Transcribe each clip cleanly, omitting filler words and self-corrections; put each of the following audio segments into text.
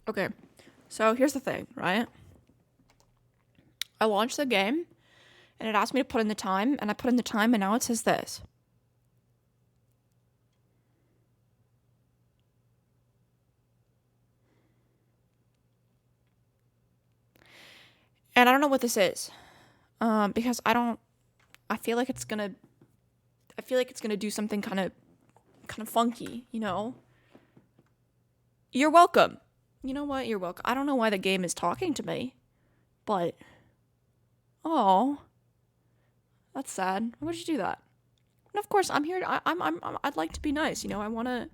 Okay, so here's the thing, right? I launched the game, and it asked me to put in the time, and I put in the time, and now it says this. And I don't know what this is, because I feel like it's gonna do something kind of funky, you know? You're welcome. You know what? You're welcome. I don't know why the game is talking to me, but oh, that's sad. Why would you do that? And of course, I'm here. I'd like to be nice. You know, I wanna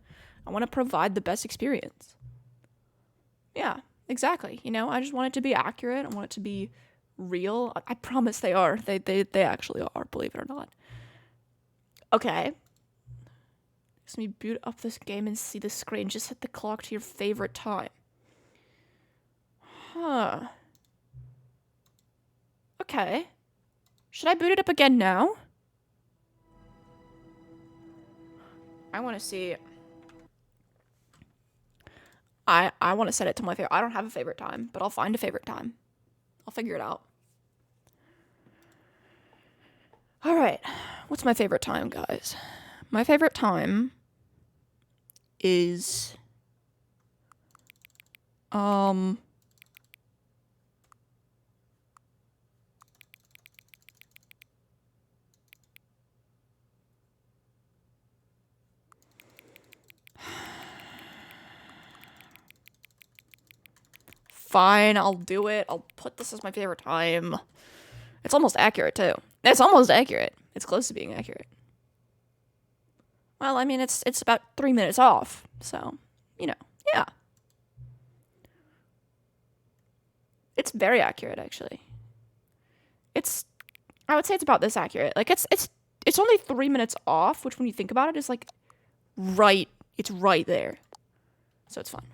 provide the best experience. Yeah, exactly. You know, I just want it to be accurate. I want it to be real. I promise they are. They actually are. Believe it or not. Okay. Let me boot up this game and see the screen. Just set the clock to your favorite time. Huh. Okay. Should I boot it up again now? I want to see. I want to set it to my favorite. I don't have a favorite time, but I'll find a favorite time. I'll figure it out. All right. What's my favorite time, guys? My favorite time is fine, I'll do it. I'll put this as my favorite time. It's almost accurate, too. It's almost accurate. It's close to being accurate. Well, I mean, it's about 3 minutes off, so, you know, yeah. It's very accurate, actually. I would say it's about this accurate. Like, it's only 3 minutes off, which when you think about it is, like, it's right there. So it's fun.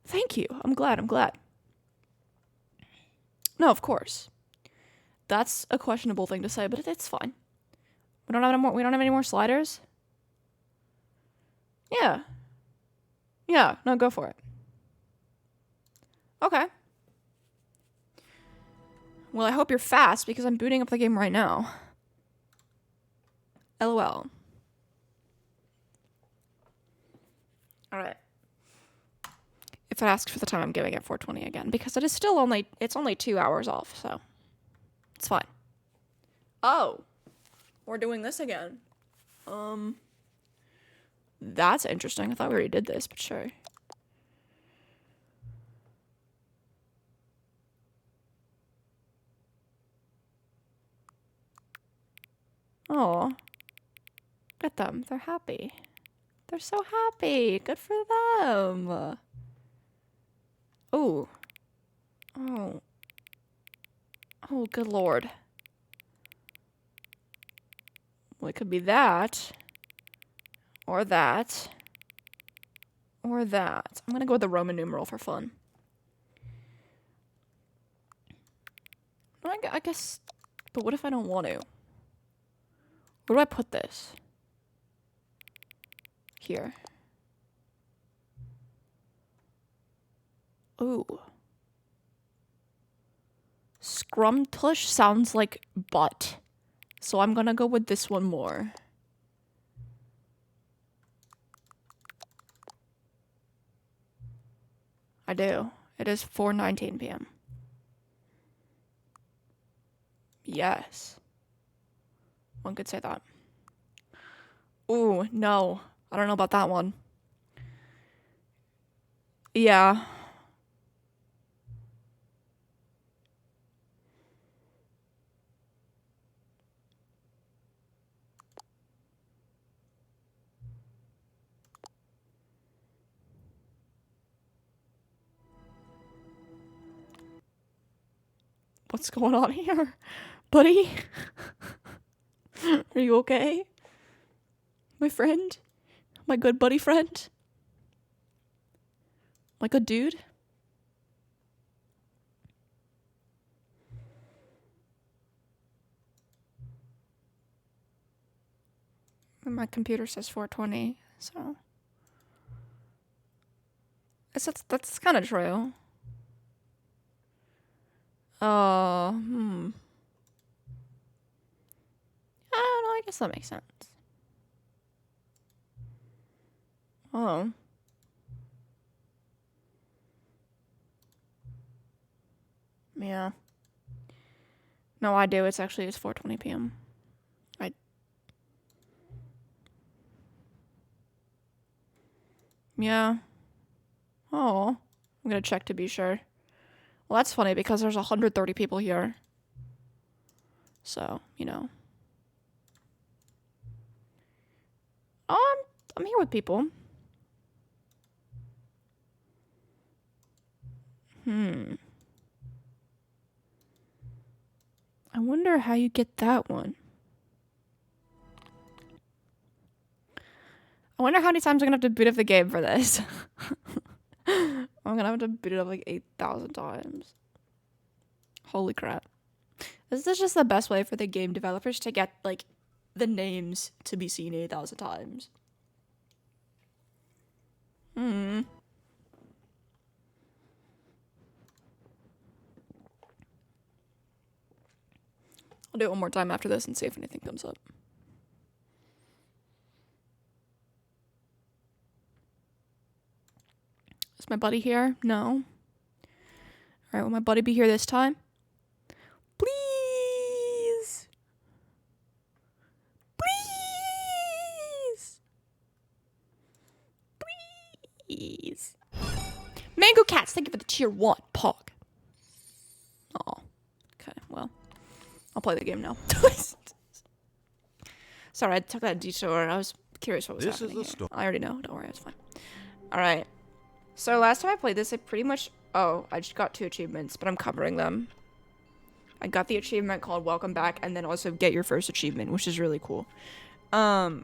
Thank you. I'm glad. No, of course. That's a questionable thing to say, but it's fine. We don't have any more sliders? Yeah. Yeah, no, go for it. Okay. Well, I hope you're fast because I'm booting up the game right now. LOL. Alright. If it asks for the time, I'm giving it 4:20 again because it's only 2 hours off, so it's fine. Oh, we're doing this again. That's interesting. I thought we already did this, but sure. Oh, look at them. They're happy. They're so happy. Good for them. Oh. Oh. Oh, good lord. Well, it could be that. Or that. Or that. I'm gonna go with the Roman numeral for fun. I guess... But what if I don't want to? Where do I put this? Here. Ooh. Scrumtush sounds like butt. So I'm gonna go with this one more. I do. It is 4:19 p.m. Yes. One could say that. Ooh, no. I don't know about that one. Yeah. What's going on here? Buddy? Are you okay? My friend? My good buddy friend? My good dude? My computer says 4:20, so... That's kind of true. I don't know, I guess that makes sense. Oh. Yeah. No, I do. It's 4:20 p.m. Yeah. Oh. I'm gonna check to be sure. Well, that's funny because there's 130 people here. So, you know. I'm here with people. I wonder how you get that one. I wonder how many times I'm gonna have to boot up the game for this. I'm gonna have to boot it up like 8,000 times. Holy crap. This is just the best way for the game developers to get, like, the names to be seen 8,000 times. I'll do it one more time after this and see if anything comes up. Is my buddy here? No. Alright, will my buddy be here this time? Please! Please! Please! Mango Cats, thank you for the tier 1, Pog. Oh. Okay, well. I'll play the game now. Sorry, I took that detour. I was curious what was happening here. I already know. Don't worry, it's fine. Alright. So last time I played this, I pretty much... Oh, I just got 2 achievements, but I'm covering them. I got the achievement called Welcome Back, and then also get your first achievement, which is really cool. All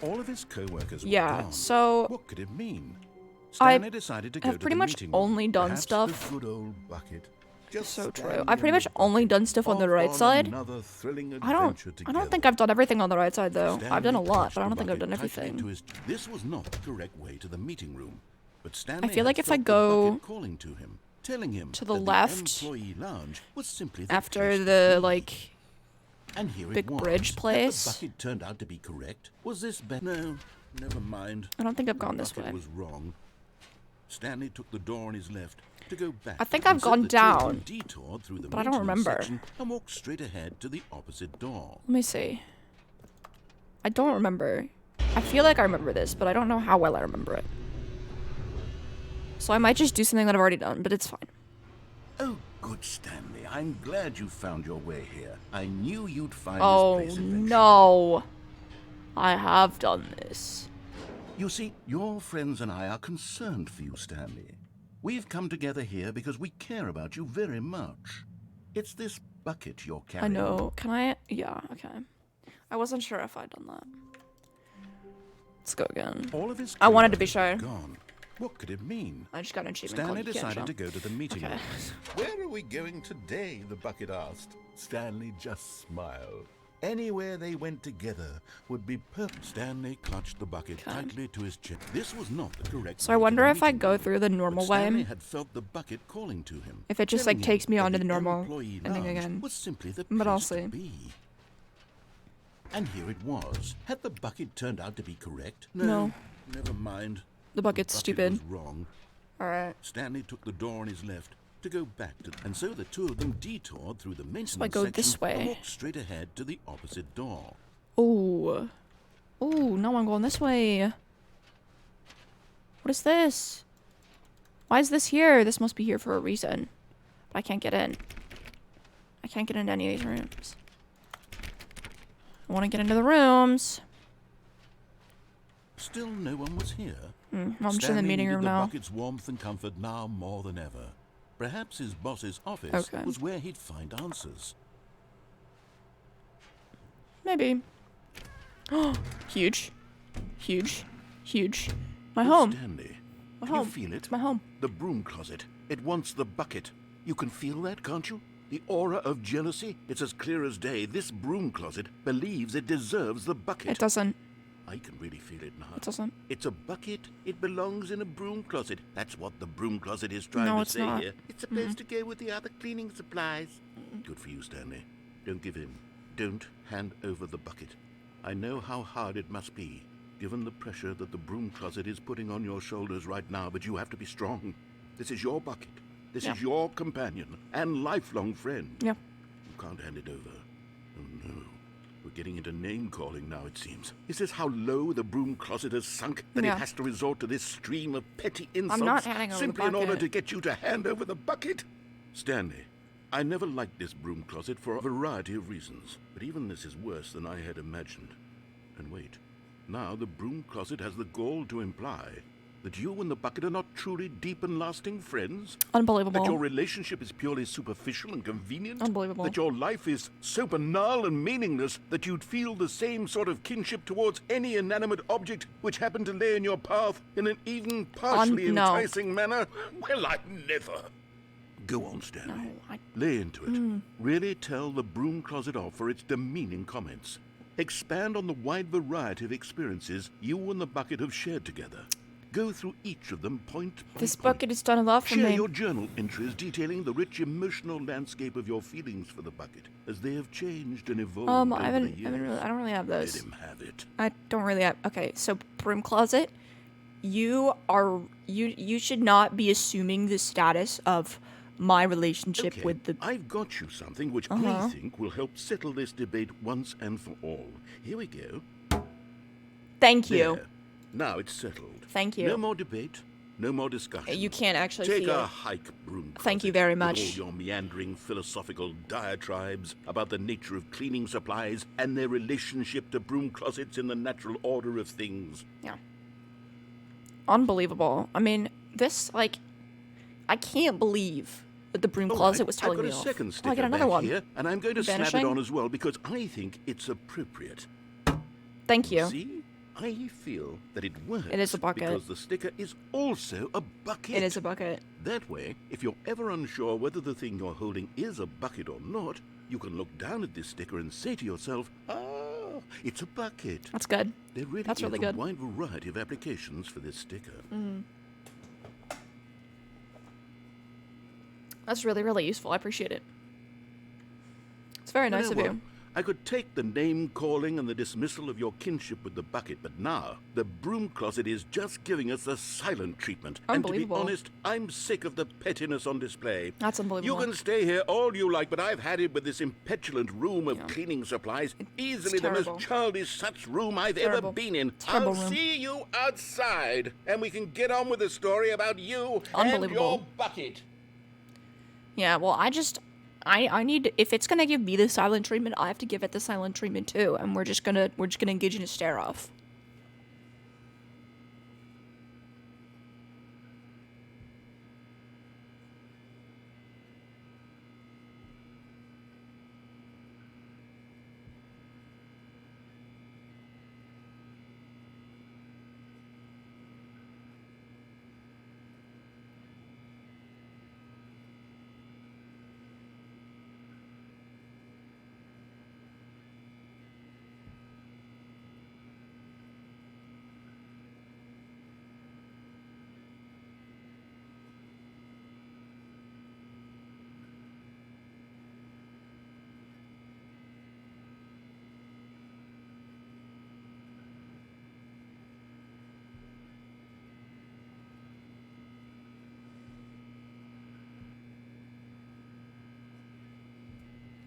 of his co-workers were gone. So... What could it mean? Stanley decided to go I've pretty much only done Perhaps stuff. the good old bucket. Just So true. stand I've pretty much only done stuff on the right side. I don't think I've done everything on the right side though. I've done a lot, but I don't think I've done everything. This was not the correct way to the meeting room, but Stanley I feel like had if I felt the go bucket calling to him, telling him to the that left employee lounge was simply the after place to the be. like And here big it was. bridge Had place. the bucket turned out to be correct? Was this better? No, never mind. I don't think I've gone The this bucket way. was wrong. Stanley took the door on his left to go back. I think I've and so gone the two of them down, detoured through the but I don't maintenance remember. section and walked straight ahead to the opposite door. Let me see. I don't remember. I feel like I remember this, but I don't know how well I remember it. So I might just do something that I've already done, but it's fine. Oh, good Stanley. I'm glad you found your way here. I knew you'd find Oh this place eventually. no. I have done this. You see, your friends and I are concerned for you, Stanley. We've come together here because we care about you very much. It's this bucket you're I carrying. know. Can I? Yeah, okay. I wasn't sure if I'd done that. Let's go again. All of his I wanted to be co-workers sure. were gone. What could it mean? I just got an achievement Stanley called You Can't decided to Jump. go to the meeting Okay. room. Where are we going today? The bucket asked. Stanley just smiled. Anywhere they went together would be perfect. Stanley clutched the bucket Okay. tightly to his chest. This was not the correct So I way to wonder the if I meeting go room, through the but normal Stanley way. had felt the bucket calling to him. If it just, telling like, takes me him on that to the normal employee ending lounge again. was simply the But I'll place to see. be. And here it was. Had the bucket turned out to be correct? No. Never mind. The bucket's bucket stupid. was wrong. Alright. Stanley took the door on his left to go back to, and so the two of them detoured through the maintenance I go section this way. and walked straight ahead to the opposite door. Ooh. Ooh, no, I'm going this way. What is this? Why is this here? This must be here for a reason. But I can't get in. I can't get into any of these rooms. I want to get into the rooms. Still no one was here. I'm just in the Stanley meeting needed room the now. bucket's warmth and comfort now more than ever. Perhaps his boss's office Okay. was where he'd find answers. Maybe. Huge. Huge. Huge. My Oh, home. Stanley, My can home. you feel it? It's my home. The broom closet. It wants the bucket. You can feel that, can't you? The aura of jealousy. It's as clear as day. This broom closet believes it deserves the bucket. It doesn't. I can really feel it now. It doesn't. It's a bucket. It belongs in a broom closet. That's what the broom closet is trying No, to it's say not. here. It's supposed to go with the other cleaning supplies. Good for you, Stanley. Don't give in. Don't hand over the bucket. I know how hard it must be, given the pressure that the broom closet is putting on your shoulders right now, but you have to be strong. This is your bucket. This is your companion and lifelong friend. Yeah. You can't hand it over. Oh, no. We're getting into name-calling now, it seems. Is this how low the broom closet has sunk, that it has to resort to this stream of petty insults I'm not handing over simply the in order bucket. to get you to hand over the bucket? Stanley, I never liked this broom closet for a variety of reasons, but even this is worse than I had imagined. And wait, now the broom closet has the gall to imply that you and the bucket are not truly deep and lasting friends? Unbelievable. That your relationship is purely superficial and convenient? Unbelievable. That your life is so banal and meaningless that you'd feel the same sort of kinship towards any inanimate object which happened to lay in your path in an even partially no. enticing manner? Well, I'd never. Go on, Stanley. No, Lay into it. Really tell the broom closet off for its demeaning comments. Expand on the wide variety of experiences you and the bucket have shared together. Go through each of them point by This point. bucket has done a lot for Share me. your journal entries detailing the rich emotional landscape of your feelings for the bucket as they have changed and evolved over the years. I don't really have Let those. him have it. I don't really have. Okay, so broom closet, you should not be assuming the status of my relationship Okay, with the. I've got you something which I think will help settle this debate once and for all. Here we go. Thank you. There. Now it's settled. Thank you. No more debate. No more discussion. You can't actually Take see a it. hike, broom closet. Thank you very with much. all your meandering philosophical diatribes about the nature of cleaning supplies and their relationship to broom closets in the natural order of things. Yeah. Unbelievable. I mean, this I can't believe that the broom All closet right, was telling I've me got a off. second Oh, sticker I got another back one. here, and I'm going to slap it Vanishing? on as well because I think it's appropriate. Thank you. See? I feel that it works. It is a bucket. Because the sticker is also a bucket. It is a bucket. That way, if you're ever unsure whether the thing you're holding is a bucket or not, you can look down at this sticker and say to yourself, ah, it's a bucket. That's good. There really That's is really a good. wide variety of applications for this sticker. That's really, really useful. I appreciate it. It's very nice of you. I could take the name-calling and the dismissal of your kinship with the bucket, but now the broom closet is just giving us the silent treatment. Unbelievable. And to be honest, I'm sick of the pettiness on display. That's unbelievable. You can stay here all you like, but I've had it with this impetulant room of cleaning supplies. Easily the terrible. most childish such room I've Terrible. ever been in. Terrible I'll room. see you outside, and we can get on with the story about you and Unbelievable. your bucket. Yeah, well, I need, if it's gonna give me the silent treatment, I have to give it the silent treatment too, and we're just gonna engage in a stare off.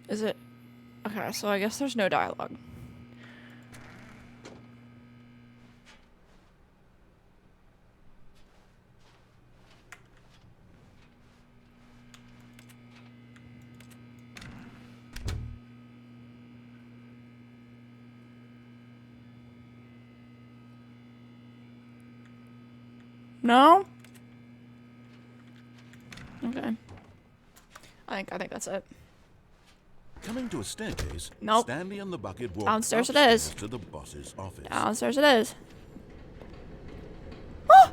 Is it? Okay, so I guess there's no dialogue. No? Okay. I think that's it. Coming to a staircase, Nope. Stanley and the bucket walk Downstairs it upstairs is. to the boss's office. Downstairs it is. Oh!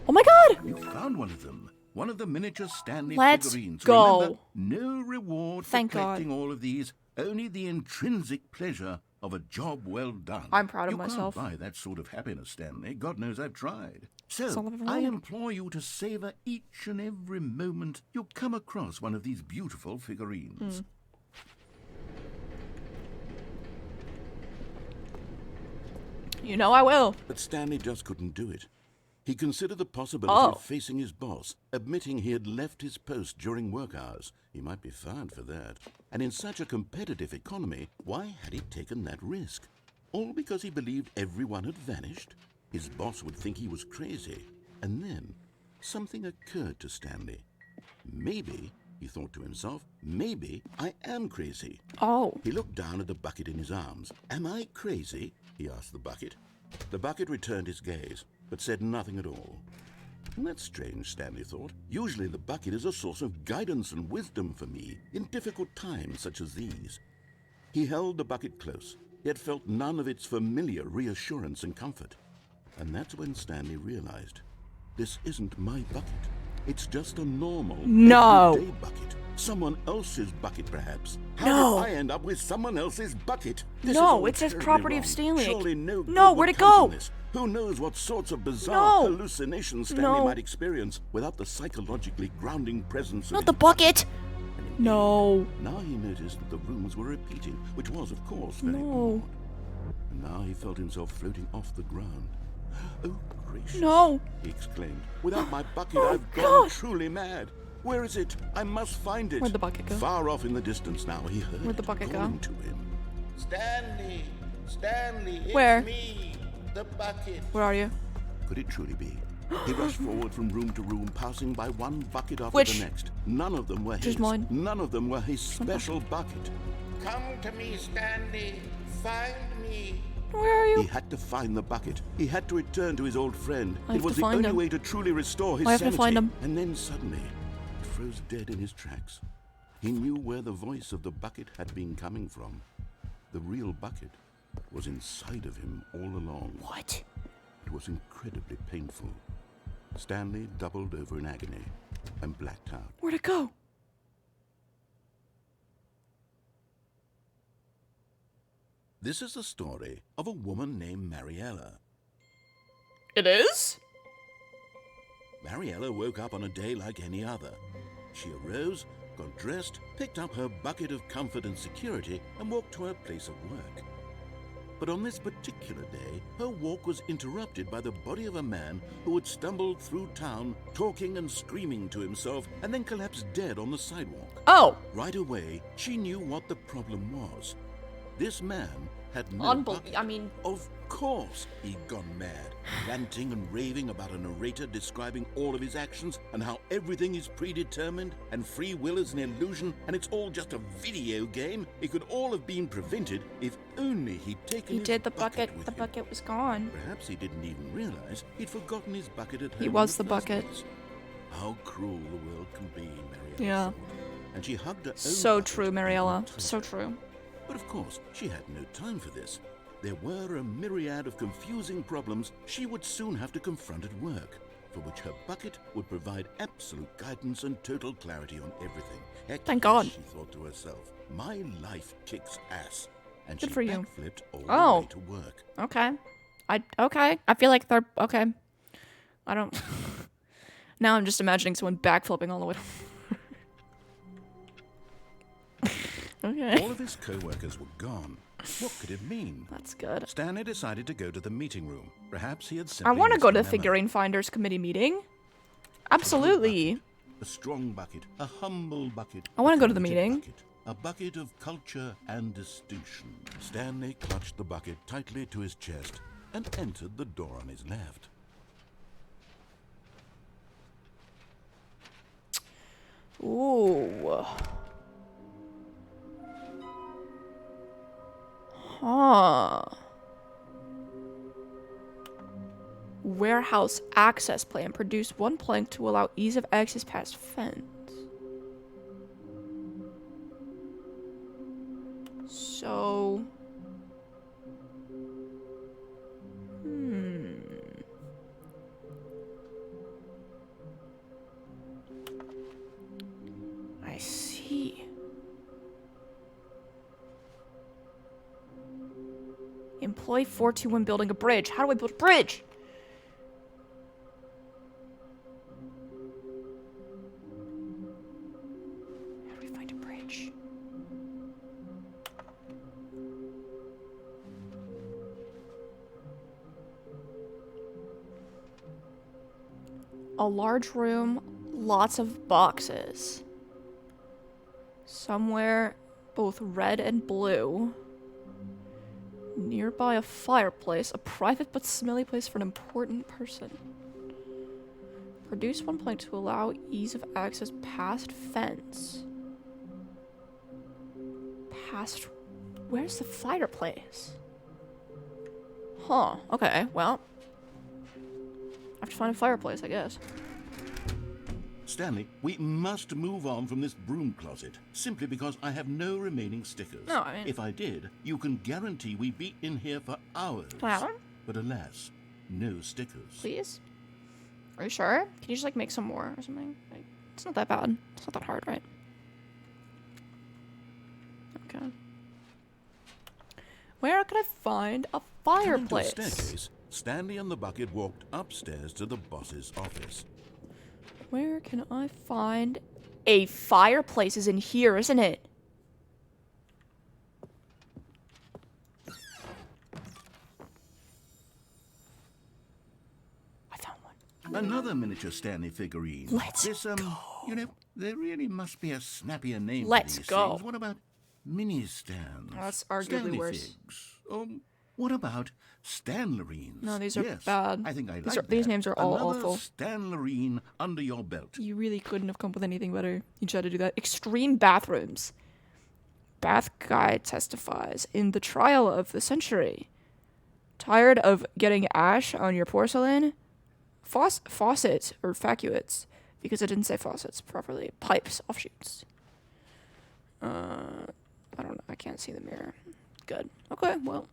Oh my god! You found one of them. One of the miniature Stanley Let's figurines. go. Remember, no reward Thank for God. collecting all of these, only the intrinsic pleasure of a job well done. I'm proud of you myself. You can't buy that sort of happiness, Stanley. God knows I've tried. That's all So, I've ever I wanted. implore you to savor each and every moment you come across one of these beautiful figurines. You know I will. But Stanley just couldn't do it. He considered the possibility Oh. of facing his boss, admitting he had left his post during work hours. He might be fired for that. And in such a competitive economy, why had he taken that risk? All because he believed everyone had vanished? His boss would think he was crazy. And then, something occurred to Stanley. Maybe, he thought to himself, maybe I am crazy. Oh. He looked down at the bucket in his arms. Am I crazy? He asked the bucket. The bucket returned his gaze, but said nothing at all. That's strange, Stanley thought. Usually the bucket is a source of guidance and wisdom for me in difficult times such as these. He held the bucket close, yet felt none of its familiar reassurance and comfort. And that's when Stanley realized, this isn't my bucket. It's just a normal, everyday bucket. Someone else's bucket, perhaps. How did I end up with someone else's bucket? This No, is it says terribly property wrong. of Stanley. Surely no good No, would where'd it come go? from this. Who knows what sorts of bizarre No. hallucinations Stanley No. might experience without the psychologically grounding presence of Not his the bucket. No. Now he noticed that the rooms were repeating, which was, of course, very No. odd. And now he felt himself floating off the ground. Oh, gracious. No. He exclaimed. Without my bucket, Oh, I've gone God. truly mad. Where is it? I must find it. Where'd the bucket go? Far off in the distance now, he heard Where'd the it bucket go? calling to him. Stanley! Stanley, it's Where? me, the bucket. Where are you? Could it truly be? He rushed forward from room to room, passing by one bucket after Which? the next. None of them were his. Just mine. None of them were his special bucket. Come to me, Stanley. Find me. Where are you? He had to find the bucket. He had to return to his old friend. I have It was to the find only him. way to truly restore his I have to sanity. find him. And then suddenly, he froze dead in his tracks. He knew where the voice of the bucket had been coming from. The real bucket was inside of him all along. What? It was incredibly painful. Stanley doubled over in agony and blacked out. Where'd it go? This is the story of a woman named Mariella. It is? Mariella woke up on a day like any other. She arose, got dressed, picked up her bucket of comfort and security, and walked to her place of work. But on this particular day, her walk was interrupted by the body of a man who had stumbled through town, talking and screaming to himself, and then collapsed dead on the sidewalk. Oh. Right away, she knew what the problem was. This man had no bucket. I mean, Of course he'd gone mad, ranting and raving about a narrator describing all of his actions and how everything is predetermined and free will is an illusion and it's all just a video game. It could all have been prevented if only he'd taken he his did the bucket. with The him. bucket was gone. Perhaps he didn't even realize he'd forgotten his bucket at home. He was in the first bucket. place. How cruel the world can be, Mariella Yeah. thought. And she hugged her own So bucket true, and Mariella. held tight. So true. But of course, she had no time for this. There were a myriad of confusing problems she would soon have to confront at work, for which her bucket would provide absolute guidance and total clarity on everything. Heck, Thank yes, God. she thought to herself, my life kicks ass. And Good she for you. backflipped all Oh. the way to work. Okay. I feel like they're okay. I don't. Now I'm just imagining someone backflipping all the way. Okay. All of his co-workers were gone. What could it mean? That's good. Stanley decided to go to the meeting room. Perhaps he had I simply want to missed go a to the memo. Figurine Finders Committee meeting. Absolutely. A strong bucket, a humble bucket. I wanna a go to the committed meeting. bucket, a bucket of culture and distinction. Stanley clutched the bucket tightly to his chest and entered the door on his left. Ooh. Huh. Warehouse access plan. Produce one plank to allow ease of access past fence. So... I see. Employee 421 building a bridge. How do I build a bridge? How do we find a bridge? A large room, lots of boxes. Somewhere both red and blue. Nearby a fireplace, a private but smelly place for an important person. Produce one plank to allow ease of access past fence. Past... Where's the fireplace? Huh, okay, well... I have to find a fireplace, I guess. Stanley, we must move on from this broom closet, simply because I have no remaining stickers. No, I mean... If I did, you can guarantee we'd be in here for hours. Can I have one? But alas, no stickers. Please? Are you sure? Can you just, like, make some more or something? Like, it's not that bad. It's not that hard, right? Okay. Where could I find a fireplace? Coming to a staircase, Stanley and the bucket walked upstairs to the boss's office. Where can I find a fireplace? Is in here, isn't it? I found one. Another miniature Stanley figurine. Let's go. You know, there really must be a snappier name Let's for these go. things. What about mini stands? That's arguably Stanley worse. figs. What about Stanlerines? No, these are yes, bad. I think I These like these that. names are all Another awful. Stanlerine under your belt. You really couldn't have come up with anything better. You tried to do that. Extreme bathrooms. Bath guy testifies in the trial of the century. Tired of getting ash on your porcelain? Faucets or facuets, because I didn't say faucets properly. Pipes, offshoots. I don't know. I can't see the mirror. Good. Okay, well.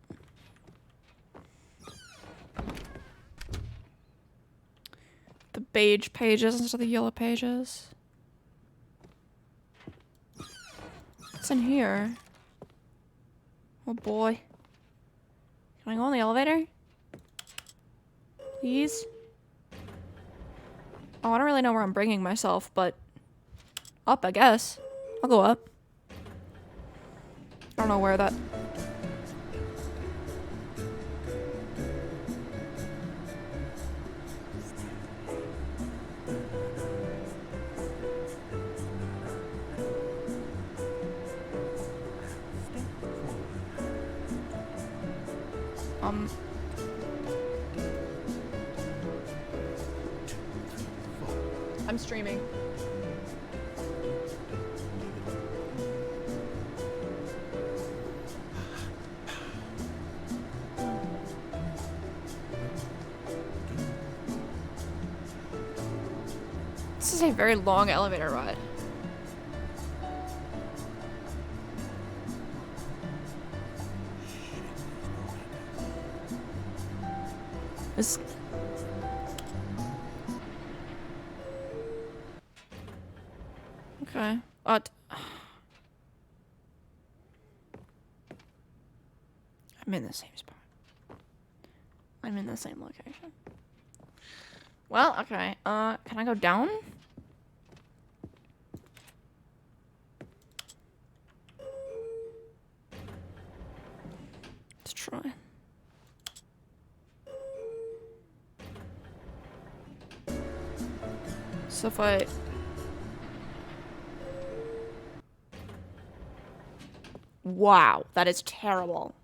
The beige pages instead of the yellow pages. What's in here? Oh boy. Can I go on the elevator? Please? Oh, I don't really know where I'm bringing myself, but... Up, I guess. I'll go up. I don't know where that... I'm streaming. This is a very long elevator ride. This... Okay. What? I'm in the same spot. I'm in the same location. Well, okay. Can I go down? Let's try. So if I... Wow, that is terrible.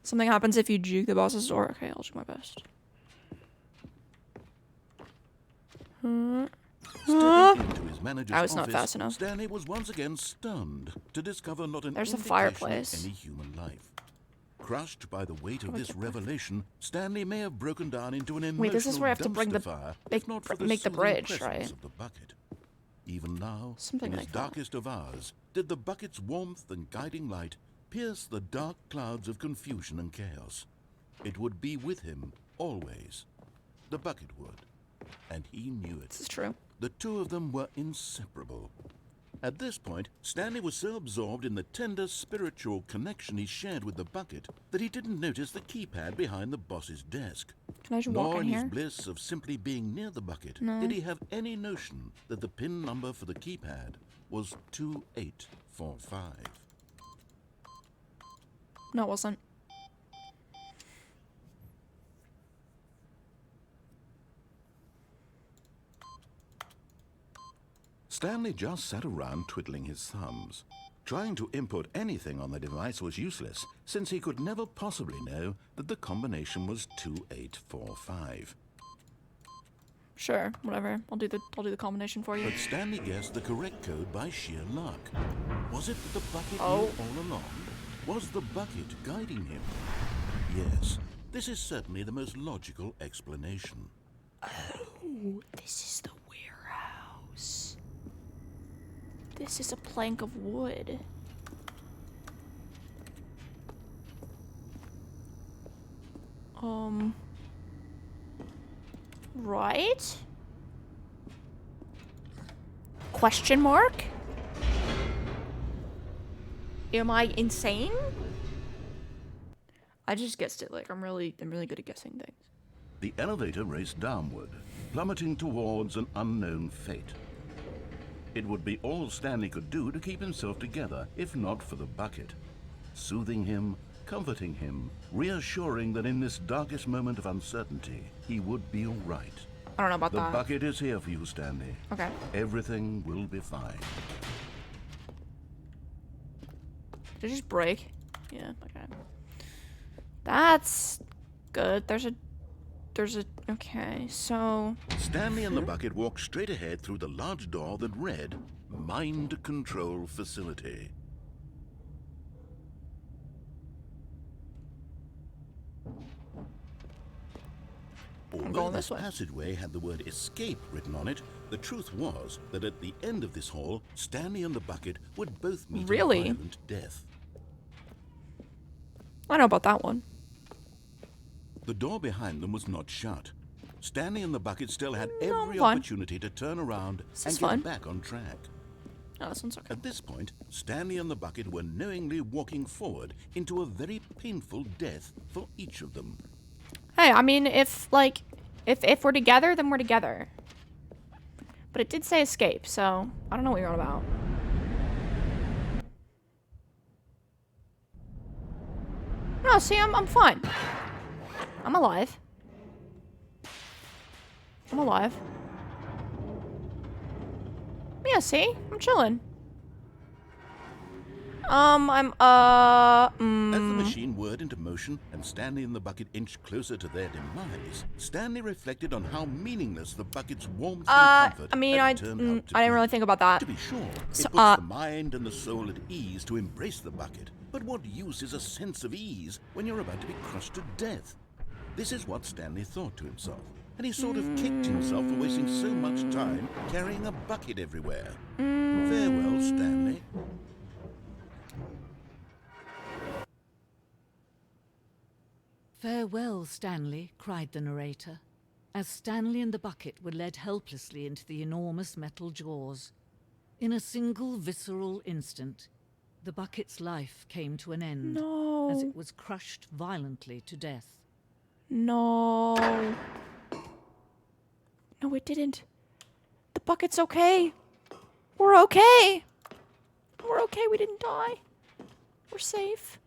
Something happens if you juke the boss's door. Okay, I'll do my best. Stepping into his manager's I was not office, fast enough. Stanley was once again stunned to discover not an There's a indication fireplace. of any human life. Crushed by the weight of this revelation, Stanley may have broken down into an emotional Wait, this is where I have to bring the dumpster fire, make, if not for the make the soothing bridge, presence right? of the bucket. Even now, Something in like his that. darkest of hours, did the bucket's warmth and guiding light pierce the dark clouds of confusion and chaos. It would be with him always. The bucket would, and he knew it. This is true. The two of them were inseparable. At this point, Stanley was so absorbed in the tender spiritual connection he shared with the bucket that he didn't notice the keypad behind the boss's desk. Can I just walk Nor in in his here? bliss of simply being near the bucket No. did he have any notion that the pin number for the keypad was 2845. No, it wasn't. Stanley just sat around twiddling his thumbs. Trying to input anything on the device was useless, since he could never possibly know that the combination was 2845. Sure, whatever. I'll do the combination for you. But Stanley guessed the correct code by sheer luck. Was it that the bucket Oh. knew all along? Was the bucket guiding him? Yes, this is certainly the most logical explanation. Oh, this is the warehouse. This is a plank of wood. Right? Question mark? Am I insane? I just guessed it. Like I'm really good at guessing things. The elevator raced downward, plummeting towards an unknown fate. It would be all Stanley could do to keep himself together, if not for the bucket. Soothing him, comforting him, reassuring that in this darkest moment of uncertainty, he would be all right. I don't know about The that. bucket is here for you, Stanley. Okay. Everything will be fine. Did it just break? Yeah, okay. That's good. Okay, so... Stanley and the bucket walked straight ahead through the large door that read, Mind Control Facility. Although going this this way. passageway had the word escape written on it, the truth was that at the end of this hall, Stanley and the bucket would both meet Really? a violent death. I know about that one. The door behind them was not shut. Stanley and the bucket still had No, every fine. opportunity to turn around This and is get fine. back on track. Oh, this one's okay. At this point, Stanley and the bucket were knowingly walking forward into a very painful death for each of them. Hey, I mean, if we're together, then we're together. But it did say escape, so I don't know what you're on about. No, see, I'm fine. I'm alive. I'm alive. Yeah, see? I'm chilling. As the machine whirred into motion and Stanley and the bucket inched closer to their demise, Stanley reflected on how meaningless the bucket's warmth and comfort I mean, had I turned didn't out to be. really think about that. To be sure, So, it puts the mind and the soul at ease to embrace the bucket. But what use is a sense of ease when you're about to be crushed to death? This is what Stanley thought to himself, and he sort of kicked himself for wasting so much time carrying a bucket everywhere. Farewell, Stanley. "Farewell, Stanley," cried the narrator, as Stanley and the bucket were led helplessly into the enormous metal jaws. In a single visceral instant, the bucket's life came to an end No. as it was crushed violently to death. No. No, it didn't. The bucket's okay. We're okay. We're okay. We didn't die. We're safe.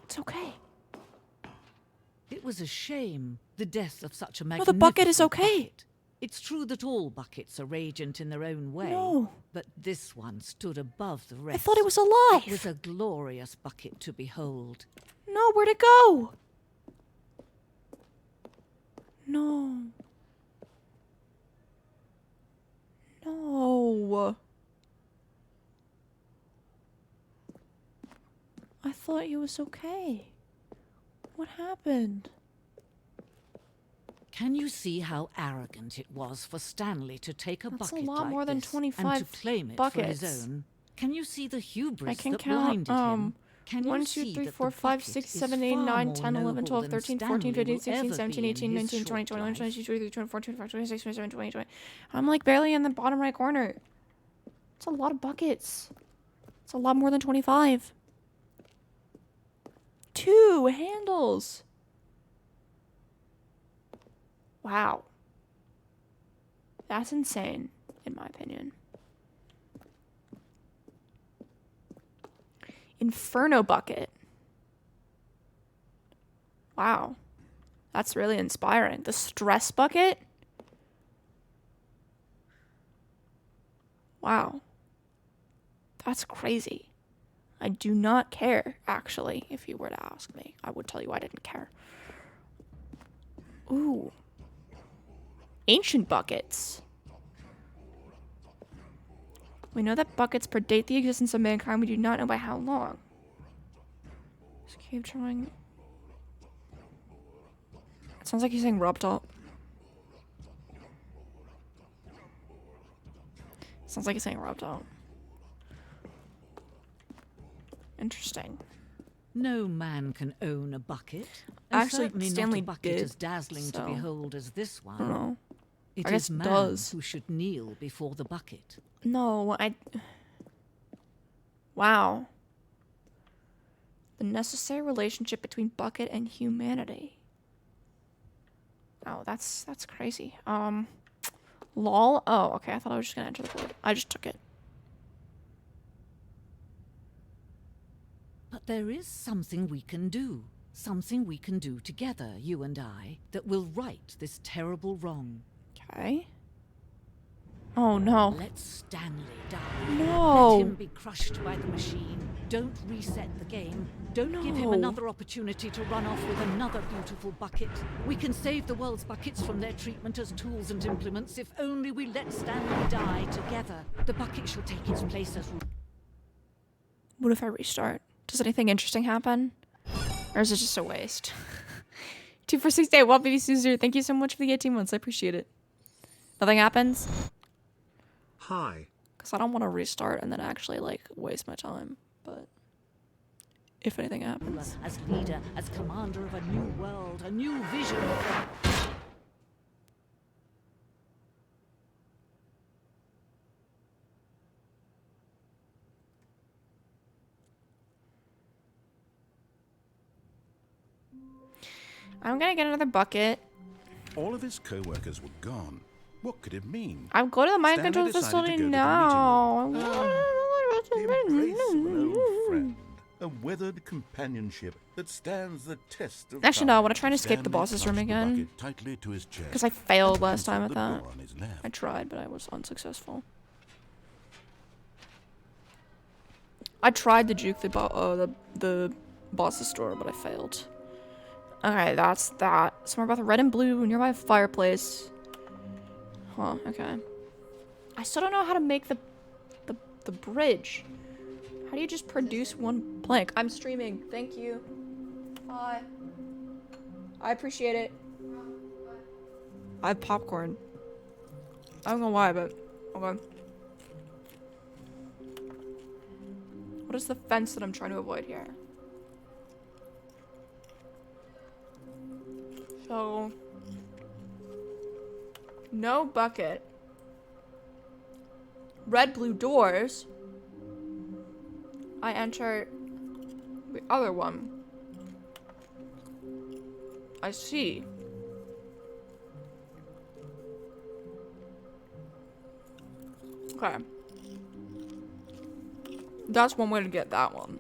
It's okay. It was a shame, the death of such a No, magnificent the bucket is okay. bucket. It's true that all buckets are radiant in their own way, No. but this one stood above the I rest. thought it was alive. It was a glorious bucket to behold. No, where'd it go? No. No. I thought he was okay. What happened? Can you see how arrogant it was for Stanley to take a That's a bucket lot like more than this 25 and to claim it buckets. for his own? Can you see the hubris I can that count, blinded him? Can 1, you 2, see 3, that 4, the 5, bucket 6, is 7, 8, far 9, more 10, 11, noble 12, than 13, Stanley 14, 15, will 16, ever 17, be in 18, his 19, 20, short 21, life? 22, 23, 24, 25, 26, 27, 28, 29. I'm like barely in the bottom right corner. It's a lot of buckets. It's a lot more than 25. 2 handles. Wow. That's insane, in my opinion. Inferno bucket. Wow. That's really inspiring. The stress bucket? Wow. That's crazy. I do not care, actually, if you were to ask me. I would tell you I didn't care. Ooh. Ancient buckets. We know that buckets predate the existence of mankind. We do not know by how long. Just keep trying. It sounds like he's saying rubbed up. Sounds like he's saying rubbed up. Interesting. No man can own a bucket. And Actually, certainly Stanley not a bucket did, as dazzling to so- behold as this one. I don't know. It I guess is it man does. who should kneel before the bucket. No, Wow. The necessary relationship between bucket and humanity. Oh, that's crazy. Lol. Oh, okay. I thought I was just gonna enter the board. I just took it. But there is something we can do. Something we can do together, you and I, that will right this terrible wrong. Okay. Oh no. Let Stanley die. No. Let him be crushed by the machine. Don't reset the game. Don't give him No. another opportunity to run off with another beautiful bucket. We can save the world's buckets from their treatment as tools and implements if only we let Stanley die together. The bucket shall take its place as... What if I restart? Does anything interesting happen? Or is it just a waste? 246 Well, baby Suzer, thank you so much for the 18 months. I appreciate it. Nothing happens? Hi. Because I don't want to restart and then actually, like, waste my time. But if anything happens. As leader, as commander of a new world, a new vision. I'm gonna get another bucket. All of his co-workers were gone. What could it mean? I'll go to the mind Stanley control decided to facility go to the now. The embrace of an old friend. A weathered companionship that stands the test of Actually, time. no, I want to try and escape the Stanley boss's room clutched the again. bucket tightly to his chest Because I failed and last time closed at the that. door on his left. I tried, but I was unsuccessful. I tried to juke the boss's door, but I failed. Okay, that's that. Somewhere about the red and blue nearby a fireplace. Huh, okay. I still don't know how to make the bridge. How do you just produce one plank? I'm streaming. Thank you. Bye. I appreciate it. I have popcorn. I don't know why, but okay. What is the fence that I'm trying to avoid here? So, no bucket. Red, blue doors. I enter the other one. I see. Okay. That's one way to get that one.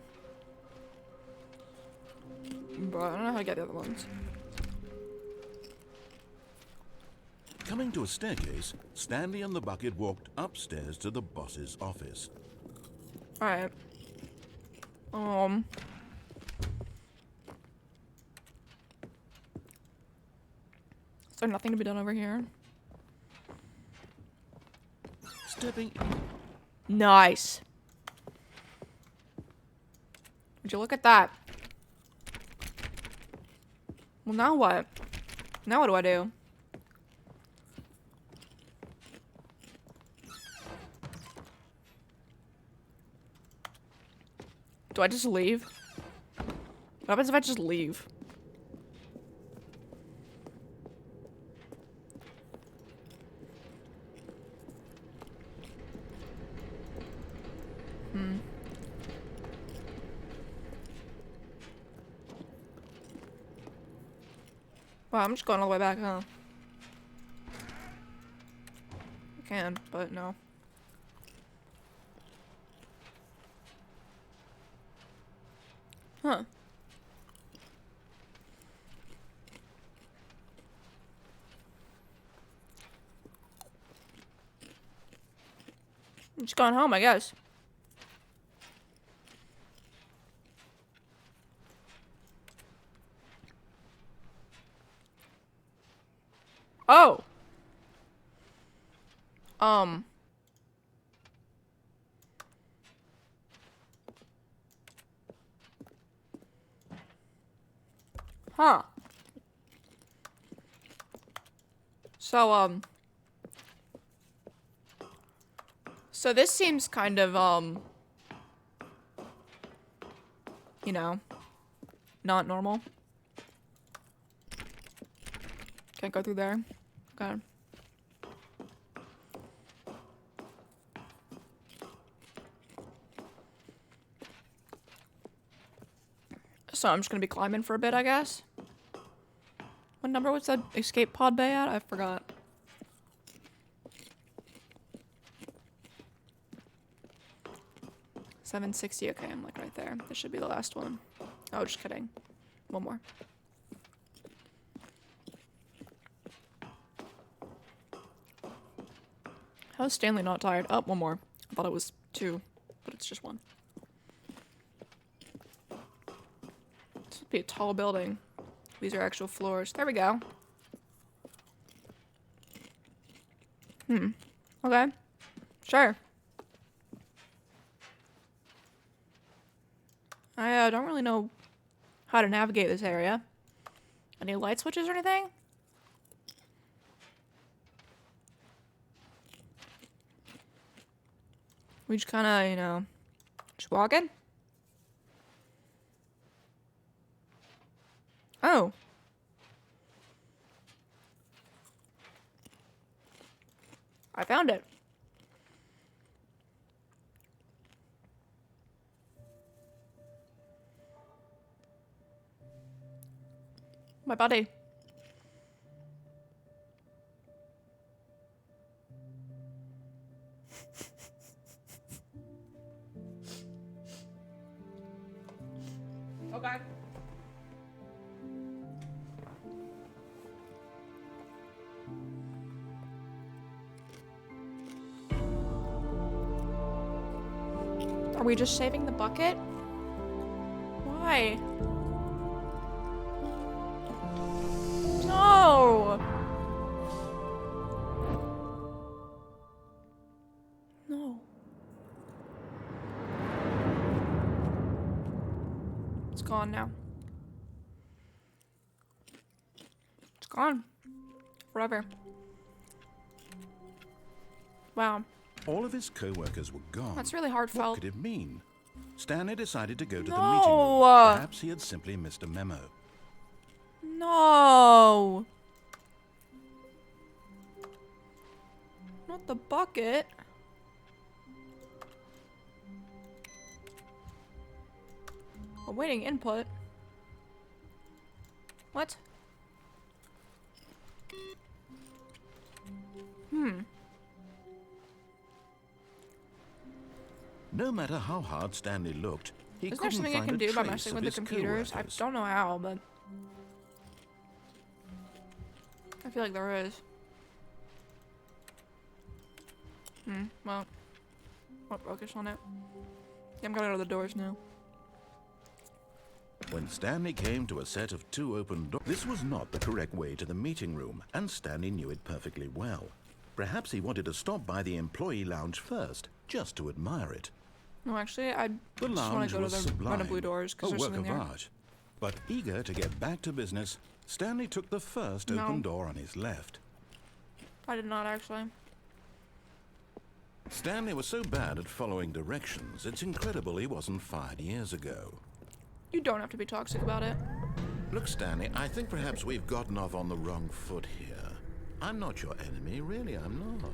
But I don't know how to get the other ones. Coming to a staircase, Stanley and the bucket walked upstairs to the boss's office. Alright. Is there nothing to be done over here? Stepping Nice. Would you look at that? Well, now what? Now what do I do? Do I just leave? What happens if I just leave? Wow, I'm just going all the way back, huh? I can, but no. Huh. I'm just going home, I guess. Oh. Huh. So, so this seems kind of, you know, not normal. Can't go through there. Okay. So I'm just gonna be climbing for a bit, I guess. What number was that escape pod bay at? I forgot. $760. Okay, I'm like right there. This should be the last one. Oh, just kidding. One more. How is Stanley not tired? Oh, one more. I thought it was 2, but it's just 1. This would be a tall building. These are actual floors. There we go. Okay. Sure. I don't really know how to navigate this area. Any light switches or anything? We just kind of, you know, just walking. Oh. I found it. My buddy. Okay. Are we just saving the bucket? Why? No! No. It's gone now. It's gone. Forever. Wow. All of his co-workers were gone. That's really heartfelt. What could it mean? Stanley decided to go to the No. meeting room. Perhaps he had simply missed a memo. No. Not the bucket. Awaiting input. What? No matter how hard Stanley looked, he Is there couldn't something find I can a do by trace messing of with the his computers? I co-workers. don't know how, but I feel like there is. Well, I'll focus on it. Yeah, I'm gonna go to the doors now. When Stanley came to a set of 2 open doors, this was not the correct way to the meeting room, and Stanley knew it perfectly well. Perhaps he wanted to stop by the employee lounge first, just to admire it. No, actually, I The just want lounge to go was to the sublime, red and blue doors a because there's work something of there. art. But eager to get back to business, Stanley took the first No. open door on his left. I did not actually. Stanley was so bad at following directions, it's incredible he wasn't fired years ago. You don't have to be toxic about it. Look, Stanley, I think perhaps we've gotten off on the wrong foot here. I'm not your enemy, really, I'm not.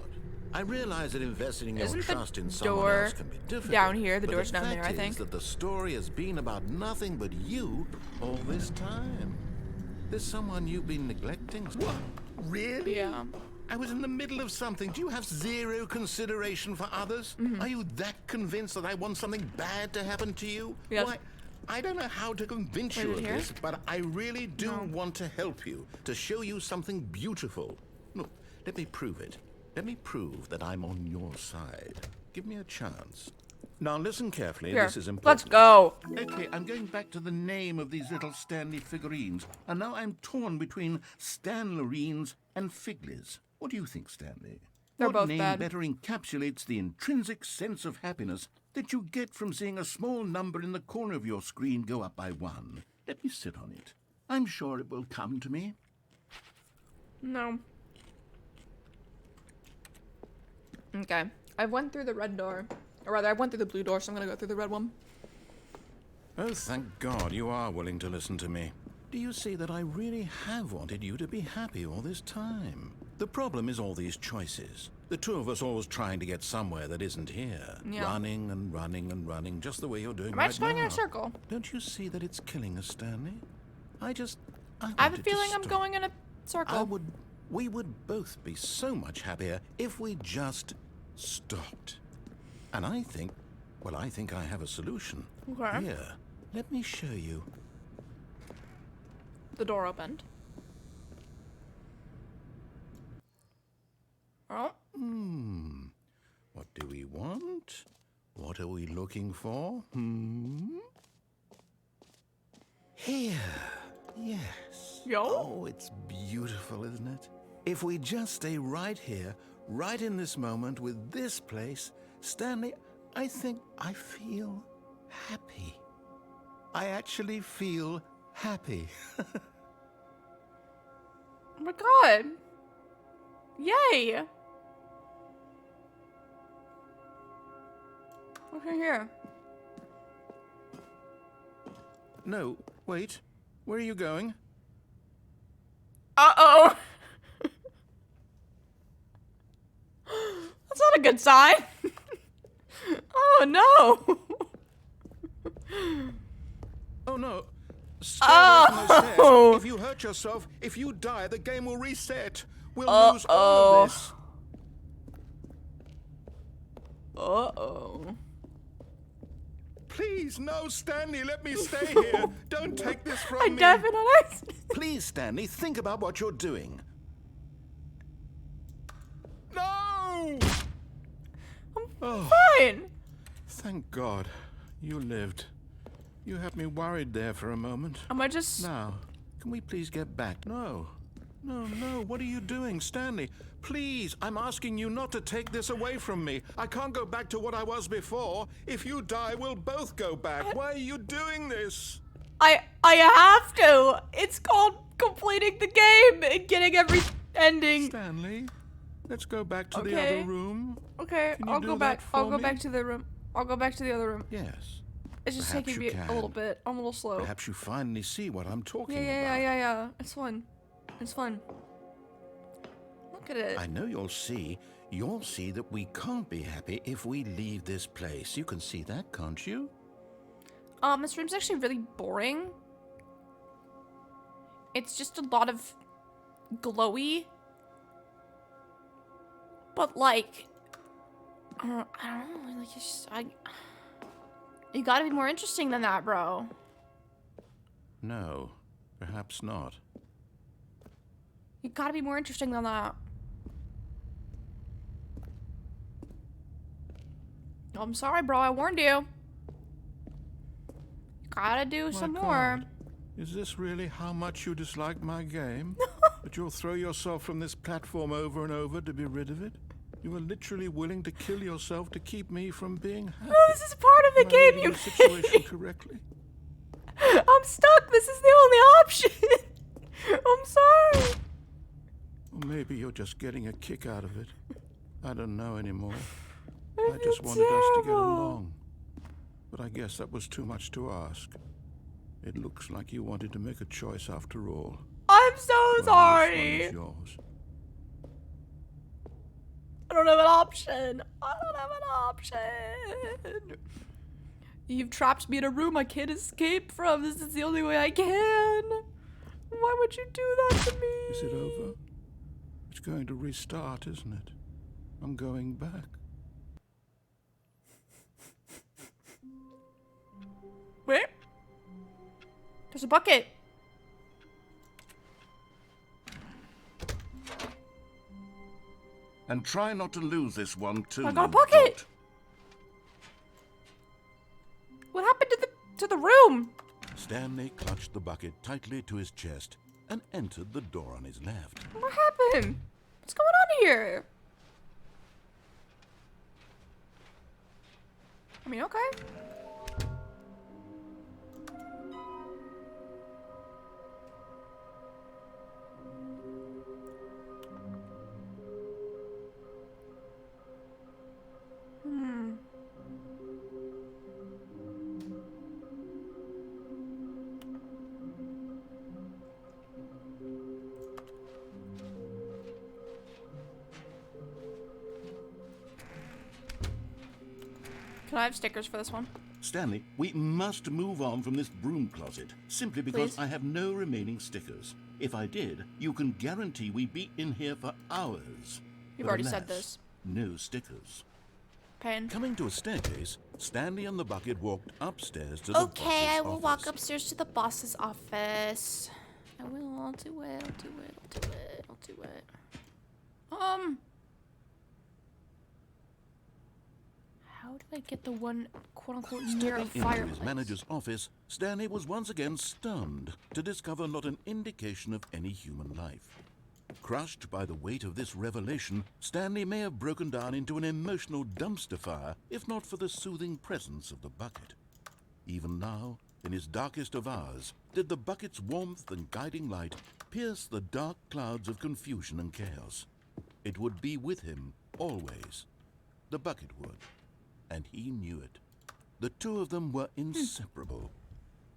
I realize that investing your Isn't the trust in someone door else can be difficult. down here? The but door's down there, I fact think. is that the story has been about nothing but you all this time. There's someone you've been neglecting. What? Really? Yeah. I was in the middle of something. Do you have zero consideration for others? Are you that convinced that I want something bad to happen to you? Yes. Why, I don't know how to convince you Wait, of here? this, but I really do want to help you, to show you something beautiful. Look, let me prove it. Let me prove that I'm on your side. Give me a chance. Now listen carefully, Here, this is important. let's go. Okay, I'm going back to the name of these little Stanley figurines, and now I'm torn between Stanlerines and Figlies. What do you think, Stanley? They're what both name bad. better encapsulates the intrinsic sense of happiness that you get from seeing a small number in the corner of your screen go up by 1? Let me sit on it. I'm sure it will come to me. No. Okay. I went through the red door. Or rather, I went through the blue door, so I'm gonna go through the red one. Oh, thank God you are willing to listen to me. Do you see that I really have wanted you to be happy all this time? The problem is all these choices. The two of us always trying to get somewhere that isn't here. Yeah. Running and running and running, just the way you're doing Am I right just going now. in a circle? Don't you see that it's killing us, Stanley? I have a wanted to feeling I'm stop. going in a circle. We would both be so much happier if we just stopped. And I think I have a solution. Okay. Here, let me show you. The door opened. Oh. What do we want? What are we looking for? Here. Yes. Yo. Oh, it's beautiful, isn't it? If we just stay right here, right in this moment with this place, Stanley, I think I feel happy. I actually feel happy. Oh my god. Yay. Okay, here. No, wait. Where are you going? Uh-oh. That's not a good sign. Oh, no. Oh no. Stay away from those stairs. Oh. If you hurt yourself, if you die, the game will reset. We'll lose all of this. Uh-oh. Please, no, Stanley, let me stay here. Don't take this from I me. definitely. Please, Stanley, think about what you're doing. No! Fine. Thank God. You lived. You had me worried there for a moment. Am I just... Now, can we please get back? No. No, what are you doing, Stanley? Please, I'm asking you not to take this away from me. I can't go back to what I was before. If you die, we'll both go back. Why are you doing this? I have to. It's called completing the game and getting every ending. Stanley, let's go back to the Okay. other room. Okay, Can you I'll do go that back. for I'll go me? back to the room. I'll go back to the other room. Yes. It's just Perhaps taking you me a can. little bit. I'm a little slow. Perhaps you finally see what I'm talking Yeah. about. It's fun. It's fun. Look at it. I know you'll see that we can't be happy if we leave this place. You can see that, can't you? This room's actually really boring. It's just a lot of glowy. But like, I don't know. Like, it's just, you gotta be more interesting than that, bro. No, perhaps not. You gotta be more interesting than that. I'm sorry, bro. I warned you. You gotta do some My more. God. Is this really how much you dislike my game? That you'll throw yourself from this platform over and over to be rid of it? You are literally willing to kill yourself to keep me from being happy. No, this is part of the Am I game reading you the situation made. correctly? I'm stuck. This is the only option. I'm sorry. Or maybe you're just getting a kick out of it. I don't know anymore. I I just feel wanted us to get terrible. along. But I guess that was too much to ask. It looks like you wanted to make a choice after all. I'm so Well, this one sorry. is yours. I don't have an option. I don't have an option. You've trapped me in a room I can't escape from. This is the only way I can. Why would you do that to me? Is it over? It's going to restart, isn't it? I'm going back. Where? There's a bucket. And try not to lose this one too. I got a you bucket. dolt. What happened to the room? Stanley clutched the bucket tightly to his chest and entered the door on his left. What happened? What's going on here? I mean, okay. Can I have stickers for this one? Stanley, we must move on from this broom closet, simply because Please? I have no remaining stickers. If I did, you can guarantee we'd be in here for hours. You've But already said alas, this. No stickers. Pain. Coming to a staircase, Stanley and the bucket walked upstairs to the Okay, boss's I will walk office. upstairs to the boss's office. I will. I'll do it. I'll do it. I'll do it. I'll do it. How do I get the one quote-unquote near a Stepping into fireplace? his manager's office, Stanley was once again stunned to discover not an indication of any human life. Crushed by the weight of this revelation, Stanley may have broken down into an emotional dumpster fire if not for the soothing presence of the bucket. Even now, in his darkest of hours, did the bucket's warmth and guiding light pierce the dark clouds of confusion and chaos. It would be with him always. The bucket would. And he knew it. The two of them were inseparable.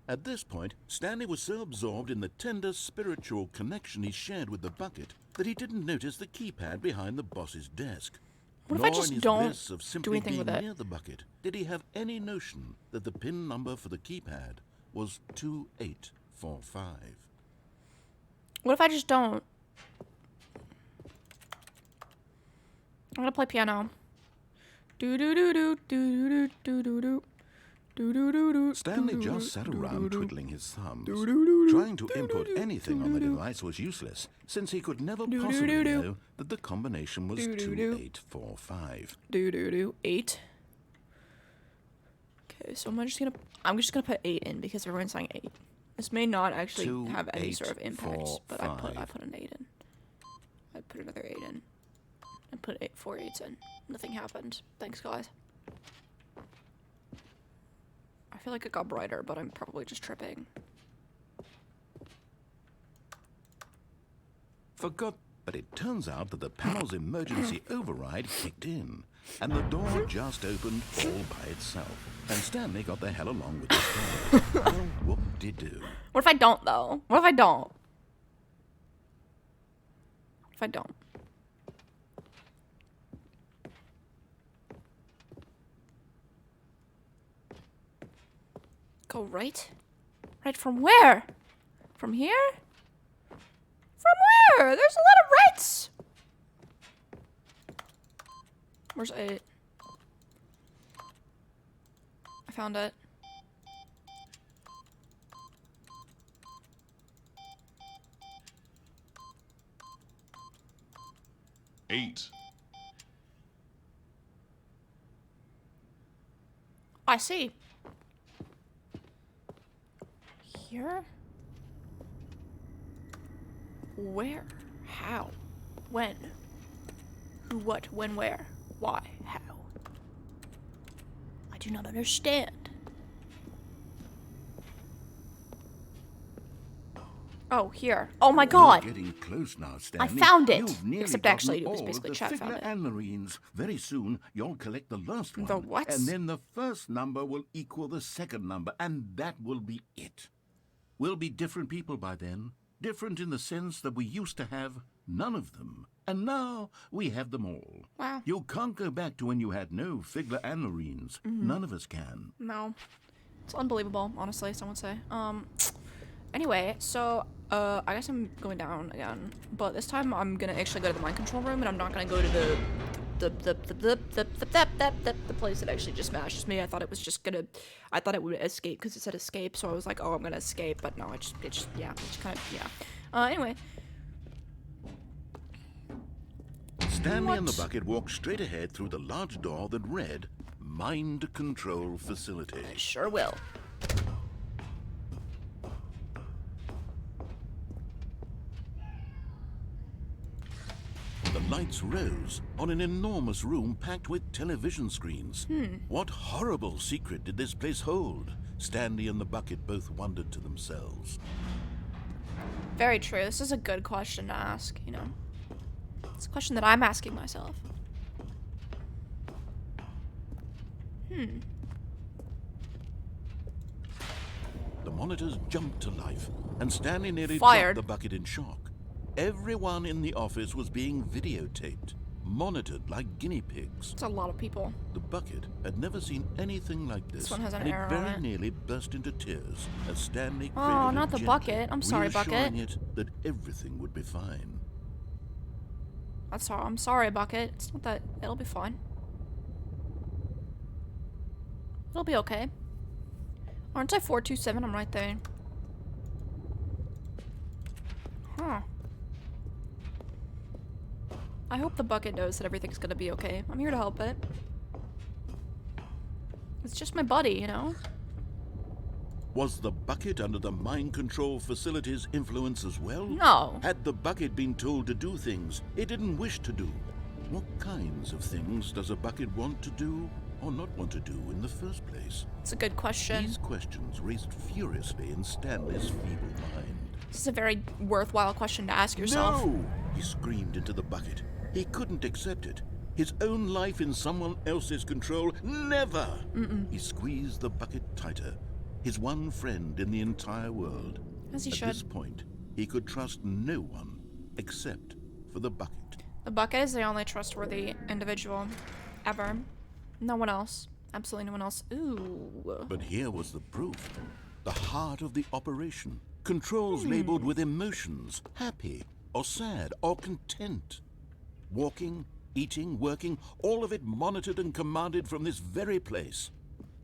At this point, Stanley was so absorbed in the tender spiritual connection he shared with the bucket that he didn't notice the keypad behind the boss's desk. What if Nor I just in his don't bliss of do simply anything being with it? near the bucket did he have any notion that the PIN number for the keypad was 2845. What if I just don't? I'm gonna play piano. Do do do do do do do do do. Stanley just sat around twiddling his thumbs. Trying to input anything on the device was useless, since he could never possibly know that the combination was 2845. Do 8. Okay, so I'm just gonna put 8 in because everyone's saying 8. This may not actually have any sort of impact, but I put an 8 in. I put another 8 in. I put 4 8s in. Nothing happened. Thanks, guys. I feel like it got brighter, but I'm probably just tripping. But it turns out that the panel's emergency override kicked in, and the door just opened all by itself. And Stanley got the hell along with this door. Well, whoop-de-doo. What if I don't, though? What if I don't? If I don't? Go right? Right from where? From here? From where? There's a lot of rights! Where's 8? I found it. I see. Here? Where? How? When? Who, what, when, where? Why? How? I do not understand. Oh, here. Oh my god! You're getting close now, Stanley. I found it! You've nearly Except gotten actually, it was all basically the chat found it. Figurine. Very soon, you'll collect the last one. The what? And then the first number will equal the second number, and that will be it. We'll be different people by then. Different in the sense that we used to have none of them. And now we have them all. Wow. You can't go back to when you had no Figurines. None of us can. No. It's unbelievable, honestly, some would say. Anyway, so I guess I'm going down again, but this time I'm gonna actually go to the mind control room, and I'm not gonna go to the place that actually just smashes me. I thought it was just gonna, I thought it would escape because it said escape, so I was like, oh, I'm gonna escape, but no, it just kind of, yeah. Anyway. Stanley and the bucket walked straight ahead through the large door that read, Mind Control Facility. I sure will. The lights rose on an enormous room packed with television screens. What horrible secret did this place hold? Stanley and the bucket both wondered to themselves. Very true. This is a good question to ask, you know. It's a question that I'm asking myself. The monitors jumped to life, and Stanley nearly Fired. dropped the bucket in shock. Everyone in the office was being videotaped, monitored like guinea pigs. It's a lot of people. The bucket had never seen anything like this, This one has an and arrow it on very it. nearly burst into tears as Stanley Oh, cradled not it the gently, bucket. I'm sorry, Bucket. reassuring it that everything would be fine. I'm sorry, Bucket. It's not that. It'll be fine. It'll be okay. Aren't I 427? I'm right there. Huh. I hope the bucket knows that everything's gonna be okay. I'm here to help it. It's just my buddy, you know? Was the bucket under the mind control facility's influence as well? No. Had the bucket been told to do things it didn't wish to do? What kinds of things does a bucket want to do or not want to do in the first place? It's a good question. These questions raced furiously in Stanley's feeble mind. This is a very worthwhile question to ask yourself. No! He screamed into the bucket. He couldn't accept it. His own life in someone else's control? Never! He squeezed the bucket tighter. His one friend in the entire world. As he At should. this point, he could trust no one except for the bucket. The bucket is the only trustworthy individual ever. No one else. Absolutely no one else. Ooh. But here was the proof. The heart of the operation. Controls labeled with emotions. Happy, or sad, or content. Walking, eating, working, all of it monitored and commanded from this very place.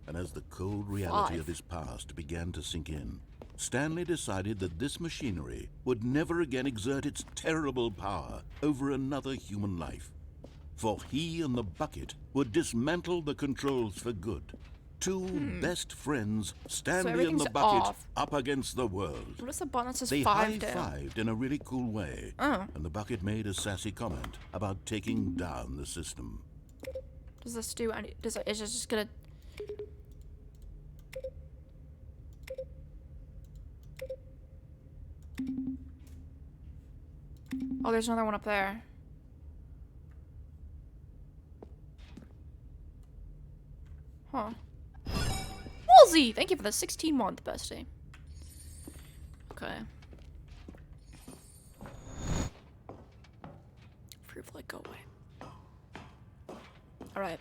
And as the cold reality of his past began to sink in, Stanley decided that this machinery would never again exert its terrible power over another human life. For he and the bucket would dismantle the controls for good. Two best friends, Stanley and the everything's bucket, off. up against the world. What is the button that says They 5 do? high-fived in a really cool way, and the bucket made a sassy comment about taking down the system. Does this do any? Is it just gonna? Oh, there's another one up there. Huh. Woolsey! Thank you for the 16-month bestie. Okay. Free flight, go away. Alright.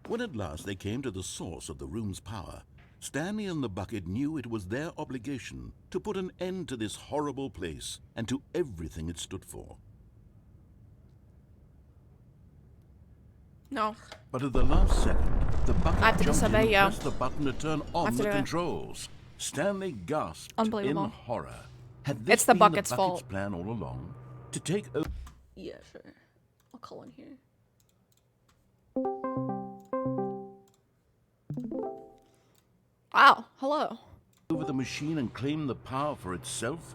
When at last they came to the source of the room's power, Stanley and the bucket knew it was their obligation to put an end to this horrible place and to everything it stood for. No. But at the last second, the bucket I have to jumped in disobey and you. pressed the button to turn on have to the do it. controls. Stanley gasped in Unbelievable. horror. Had this It's the been bucket's the fault. bucket's plan all along? To take over Yeah, sure. I'll call in here. Wow. Hello. the machine and claim the power for itself?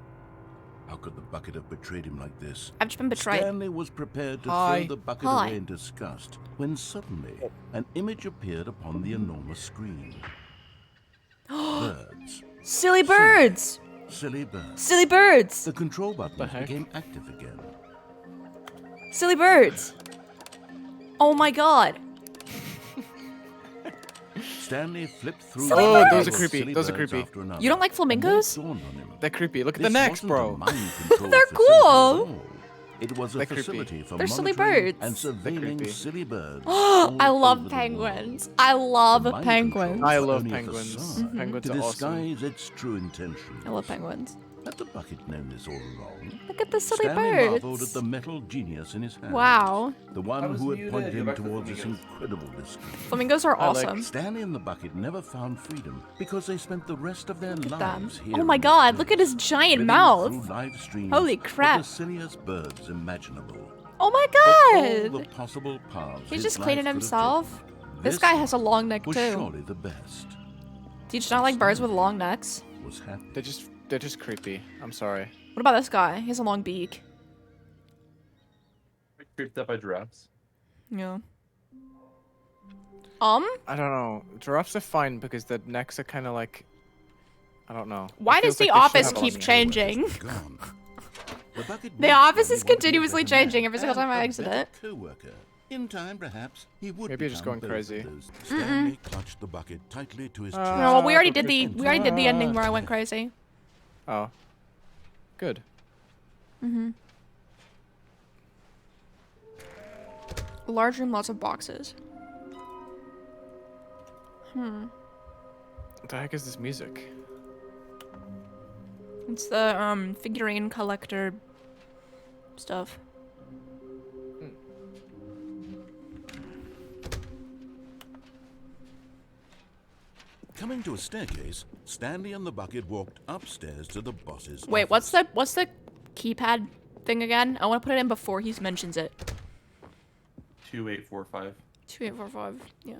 How could the bucket have betrayed him like this? I've just been betrayed. Stanley was prepared to Hi. throw the bucket Hi. away in disgust when suddenly an image appeared upon the enormous screen. Birds. Silly birds! Silly birds. Silly birds! The control buttons heck? became active again. Silly birds! Oh my god. Stanley flipped through. Silly Oh, birds! those are creepy. silly Those are birds creepy. after another. You don't like And then it flamingos? dawned on him. They're creepy. Look at the This necks, wasn't bro. a mind control They're facility at cool. all. It was a They're creepy. facility for They're silly monitoring birds. and surveilling creepy. silly birds. I all love over the penguins. world. I love The mind penguins. controls I were love only a penguins. facade Penguins to are awesome. disguise its true intentions. I love penguins. Had the bucket known this all along? Look at the silly Stanley marveled at birds. the metal genius in his hand. Wow. The I one was who had muted. pointed Go him back to towards this flamingos. incredible discovery. Flamingos are I like awesome. Stanley and the bucket never found freedom because they spent the rest of their Them. lives here. Oh my in this god, place, look at his giant living mouth. through live streams Holy of crap. the silliest birds imaginable. Oh my All the god. possible paths He's his just life cleaning could have himself. taken. This guy has a long neck was too. surely the best. Do you just not like birds with long necks? Was happy. They're just creepy. I'm sorry. What about this guy? He has a long beak. Creeped up by giraffes. Yeah. I don't know. Giraffes are fine because their necks are kind of like, I don't know. Why It does feels the like they should office have a keep long neck. changing? Gone. The bucket The knew office Stanley is wanted to be a continuously better man changing every single and time I a exit better it. Co-worker. In time, perhaps he would. Maybe you're just become going both of crazy. those. Stanley clutched the bucket tightly to his chest. No, well, we already go did the ending where I went crazy. Oh. Good. Large room, lots of boxes. What the heck is this music? It's the figurine collector stuff. Coming to a staircase, Stanley and the bucket walked upstairs to the boss's Wait, office. what's the keypad thing again? I want to put it in before he mentions it. 2845. 2845. Yeah.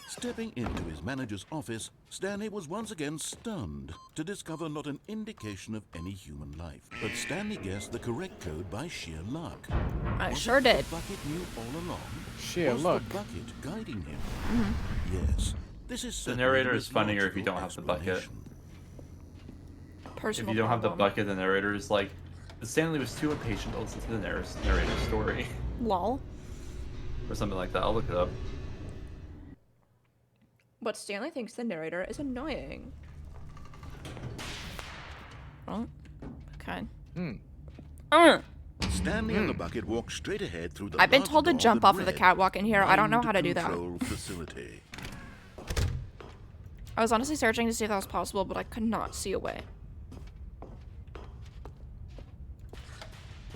Stepping into his manager's office, Stanley was once again stunned to discover not an indication of any human life. But Stanley guessed the correct code by sheer luck. I Was sure it did. The bucket knew all along. Sheer was luck. the bucket guiding him? Yes. This is The narrator is funnier if you don't have the bucket. If Personal you don't have the problem. bucket, the narrator is like, Stanley was too impatient to listen to the narrator's story. Lol. Or something like that. I'll look it up. But Stanley thinks the narrator is annoying. Oh. Okay. Stanley and the bucket walked straight ahead through the I've been large told to door jump that off of the read, catwalk in here. I don't know Mind how to do that. Control Facility. I was honestly searching to see if that was possible, but I could not see a way.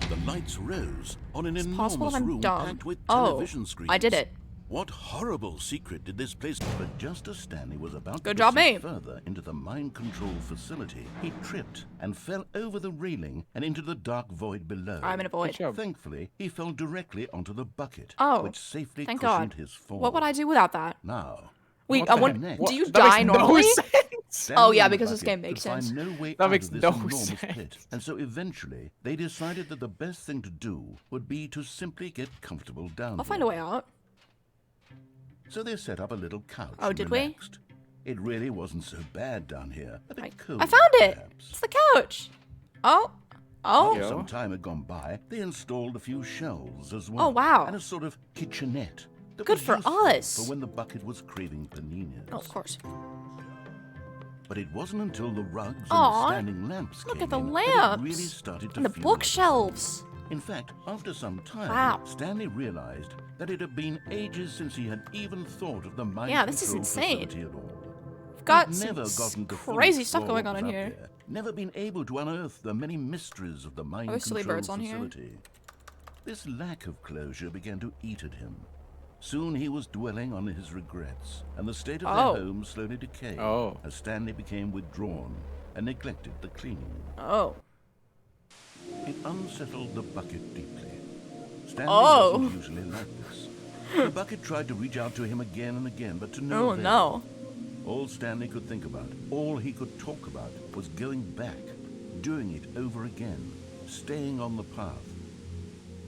The lights rose on an Possible enormous that I'm room dumb. packed with Oh, television screens. I did it. What horrible secret did this place? But just as Stanley was about Good to job, proceed mate. further into the mind control facility, he tripped and fell over the railing and into the dark void below. I'm in a void. Good job. Thankfully, he fell directly onto the bucket, Oh, which safely thank cushioned God. his fall. What would I do without that? Now, Wait, what I the want. heck? Do you That makes die no normally? sense. Stanley Oh, yeah, and the because this bucket game makes could find sense. no way That out makes of this no enormous sense. pit, and so eventually they decided that the best thing to do would be to simply get comfortable down I'll here. find a way out. So they set up a little couch. Oh, and did we? relaxed. It really wasn't so bad down here. A bit cold, I found it. perhaps. It's the couch. Oh. Oh. After Yo. some time had gone by, they installed a few shelves as well. Oh, wow. And a sort of kitchenette. That Good was for useful us. For when the bucket was craving paninis. Oh, of course. But it wasn't until the rugs and Aw, the standing lamps Look came at the in that it lamps. really started to And the feel bookshelves. In fact, after some time, Wow. Stanley realized that it had been ages since he had even thought of the mind Yeah, this is control insane. facility at all. We've got He'd never some gotten to fully crazy stuff explore going what on in was up here. there, never been able to unearth the many mysteries of the mind Are there silly control birds on here? facility. This lack of closure began to eat at him. Soon he was dwelling on his regrets, and the state of Oh. their home slowly decayed Oh. as Stanley became withdrawn and neglected the cleaning. Oh. It unsettled the bucket deeply. Stanley Oh. wasn't usually like this. The bucket tried to reach out to him again and again, but to no Oh, avail. no. All Stanley could think about, all he could talk about, was going back, doing it over again, staying on the path.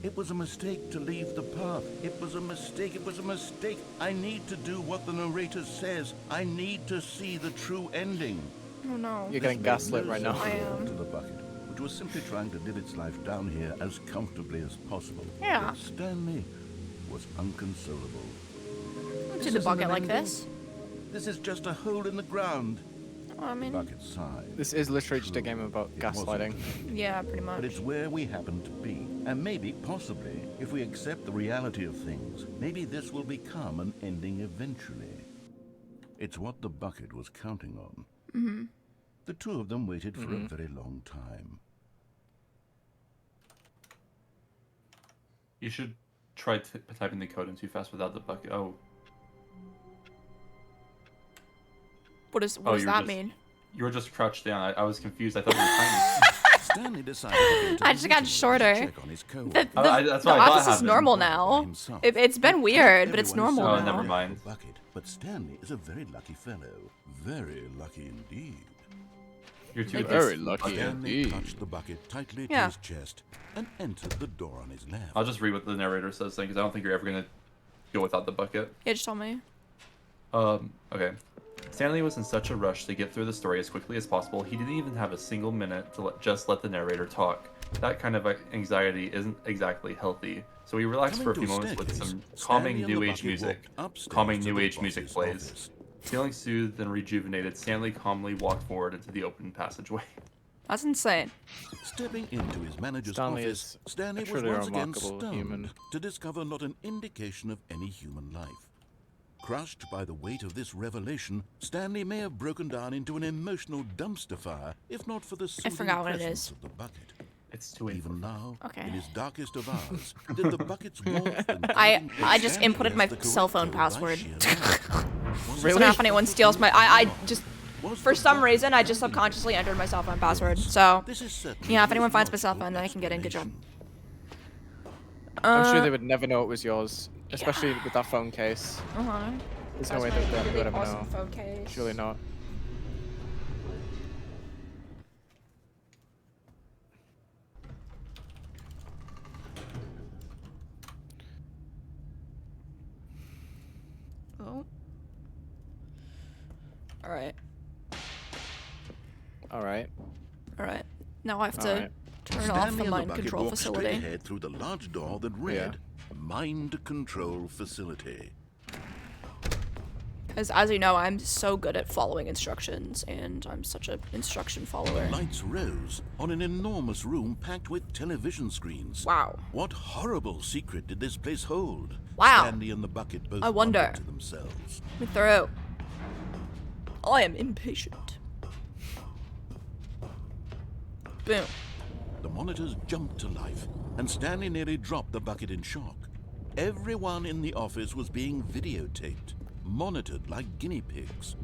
It was a mistake to leave the path. It was a mistake. It was a mistake. I need to do what the narrator says. I need to see the true ending. Oh, no. You're getting This made gaslit no right now. sense I at all am. to the bucket, which was simply trying to live its life down here as comfortably as possible. Yeah. But Stanley was unconsolable. Don't This do the isn't bucket an like ending. this. This is just a hole in the ground. I mean, The bucket sighed. This is literally just a True, game about it wasn't. gaslighting. yeah, pretty But much. it's where we happen to be. And maybe, possibly, if we accept the reality of things, maybe this will become an ending eventually. It's what the bucket was counting on. Mm-hmm. The two of them waited for a very long time. You should try typing the code in too fast without the bucket. Oh. What does that mean? You were just crouched down. I was confused. I thought you were tiny. Stanley decided to go to I the just got meeting shorter. to check on his code. That's The what I thought office is happened. normal now. Himself. It's been weird, but it's Everyone is normal so now. never mind. happy with the bucket, but Stanley is a very lucky fellow. Very lucky indeed. You're too Like Very advanced. lucky Stanley indeed. clutched the bucket tightly to Yeah. his chest and entered the door on his left. I'll just read what the narrator says then, because I don't think you're ever gonna go without the bucket. Yeah, just tell me. Okay. Stanley was in such a rush to get through the story as quickly as possible, he didn't even have a single minute to just let the narrator talk. That kind of anxiety isn't exactly healthy, so he relaxed for a few moments with some calming new age music. Calming new age music plays. Feeling soothed and rejuvenated, Stanley calmly walked forward into the open passageway. That's insane. Stepping into his manager's Stanley office, is Stanley a was truly once again remarkable stunned human. to discover not an indication of any human life. Crushed by the weight of this revelation, Stanley may have broken down into an emotional dumpster fire, if not for the soothing forgot what it presence is. of the bucket. It's too late. Even now, Okay. in his darkest of hours, did the bucket's warmth and I guiding just Stanley inputted my as the cell correct phone code by password. sheer luck. Was So it now if anyone steals my, I just, was for the some bucket reason, I just hidden? subconsciously entered my cell phone password. So, This is certainly yeah, if anyone his finds my cell logical phone, then I can get in. Good job. explanation. I'm sure they would never know it was yours, especially with that phone case. Uh-huh. There's no way that they would ever awesome know. phone case. Surely not. Oh. Alright. Alright. Alright. Now I have to Alright. turn off Stanley the and mind bucket control walked straight facility. ahead through the large door that read, Mind Control Facility. Because as you know, I'm so good at following instructions, and I'm such an instruction follower. Lights rose on an enormous room packed with television screens. Wow. What horrible secret did this place hold? Wow. Stanley and the bucket both I wonder. wondered to themselves. Let me through. I am impatient. Boom. The monitors jumped to life, and Stanley nearly dropped the bucket in shock. Everyone in the office was being videotaped, monitored like guinea pigs.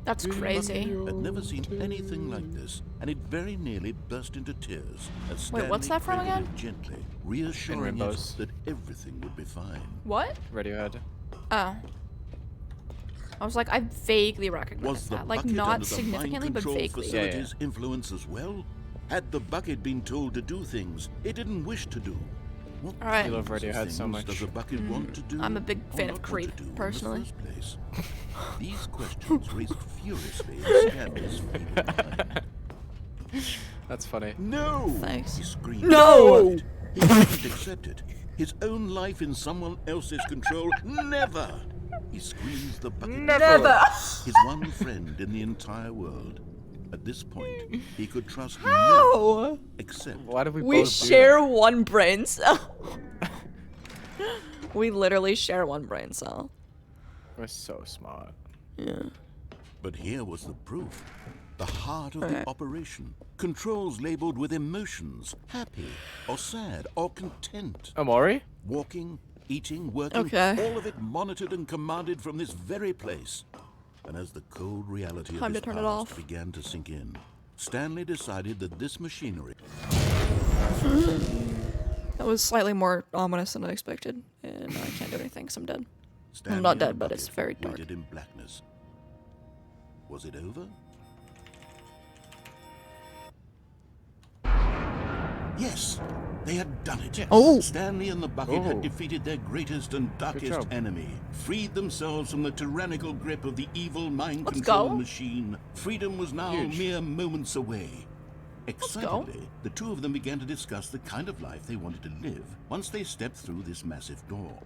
That's crazy. Had never seen anything like this, and it very nearly burst into tears as Wait, Stanley what's that from cradled again? it gently, reassuring it Rainbows. that everything would be fine. What? Radiohead. Oh. I was like, I vaguely recognize Was the that. Like, bucket not under the significantly, mind but control vaguely. facility's influence as well? Had the bucket been told to do things it didn't wish to do? What All right. You love kinds of Radiohead so things much. does a bucket want to do? I'm a big or fan not of want to Creep, do in the personally. first place? These questions raced furiously in Stanley's feeble mind. That's funny. No! Thanks. He screamed. No! He couldn't accept it. His own life in someone else's control. Never! He squeezed the bucket. Never! His one friend in the entire world. At this point, he could trust no How? except Why did we We both do share one brain cell. We literally share one brain cell. that? We're so smart. Yeah. But here was the proof. The heart of Okay. the operation. Controls labeled with emotions. Happy, or sad, or content. Amori? Walking, eating, working, Okay. all of it monitored and commanded from this very place. And as the cold reality Time of to his turn it past off. began to sink in, Stanley decided that this machinery That was slightly more ominous than I expected, and I can't do anything because I'm dead. Stanley not and dead, the but it's bucket very dark. waited in blackness. Was it over? Yes, they had done it. Oh. Stanley and the bucket Oh. had defeated their greatest and darkest job. enemy, freed themselves from the tyrannical grip of the evil mind Let's control go. machine. Freedom was now Huge. mere moments away. go. Excitedly, the two of them began to discuss the kind of life they wanted to live once they stepped through this massive door.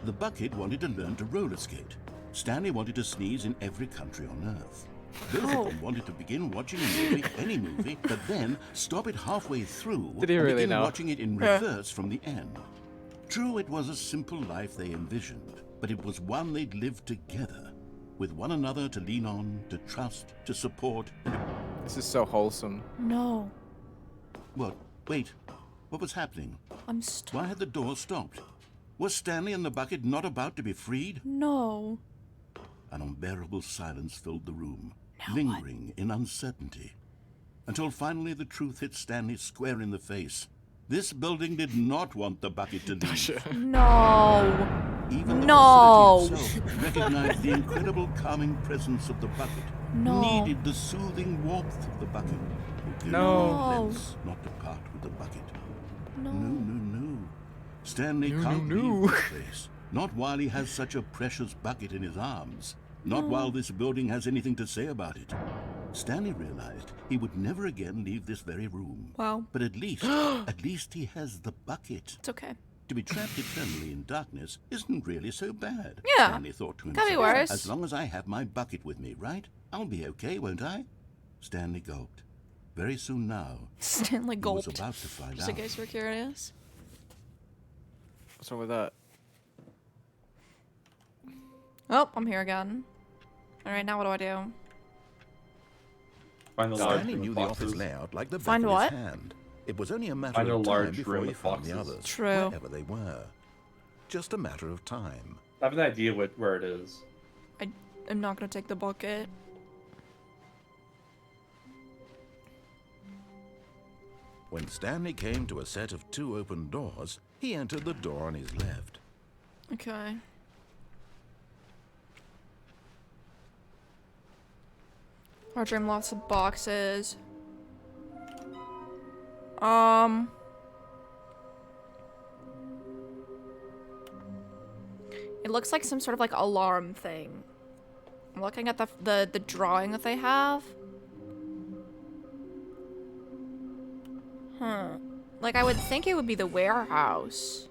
The bucket wanted to learn to roller skate. Stanley wanted to sneeze in every country on Earth. Both of them wanted to begin watching a movie, any movie, but then stop it halfway through Did he and really begin know? watching it in reverse from the end. True, it was a simple life they envisioned, but it was one they'd lived together, with one another to lean on, to trust, to support. This is so wholesome. No. What? Wait. What was happening? I'm stuck. Why had the door stopped? Was Stanley and the bucket not about to be freed? No. An unbearable silence filled the room, lingering in uncertainty, until finally the truth hit Stanley square in the face. This building did not want the bucket to leave. No. Even the No. facility itself recognized the incredible calming presence of the bucket, No. needed the soothing warmth of the bucket. Who No. lens not to part with the bucket. No. No. Stanley can't leave this place. Not while he has such a precious bucket in his arms. Not while this building has anything to say about it. Stanley realized he would never again leave this very room. Wow. But at least he has the bucket. It's okay. To be trapped eternally in darkness isn't really so bad. Yeah. Stanley thought to Could himself. be worse. As long as I have my bucket with me, right? I'll be okay, won't I? Stanley gulped. Very soon now, Stanley he gulped. was about to find Just in out. case you're curious. What's wrong with that? Oh, I'm here again. Alright, now what do I do? Find a large Stanley room knew with the boxes. office layout like the back Find of what? his hand. It was only a matter Find a of time large before room he with found the boxes. others, True. wherever they were. Just a matter of time. I have an idea where it is. I'm not gonna take the bucket. When Stanley came to a set of 2 open doors, he entered the door on his left. Okay. Large room, lots of boxes. It looks like some sort of like alarm thing. I'm looking at the drawing that they have. Huh. Like I would think it would be the warehouse.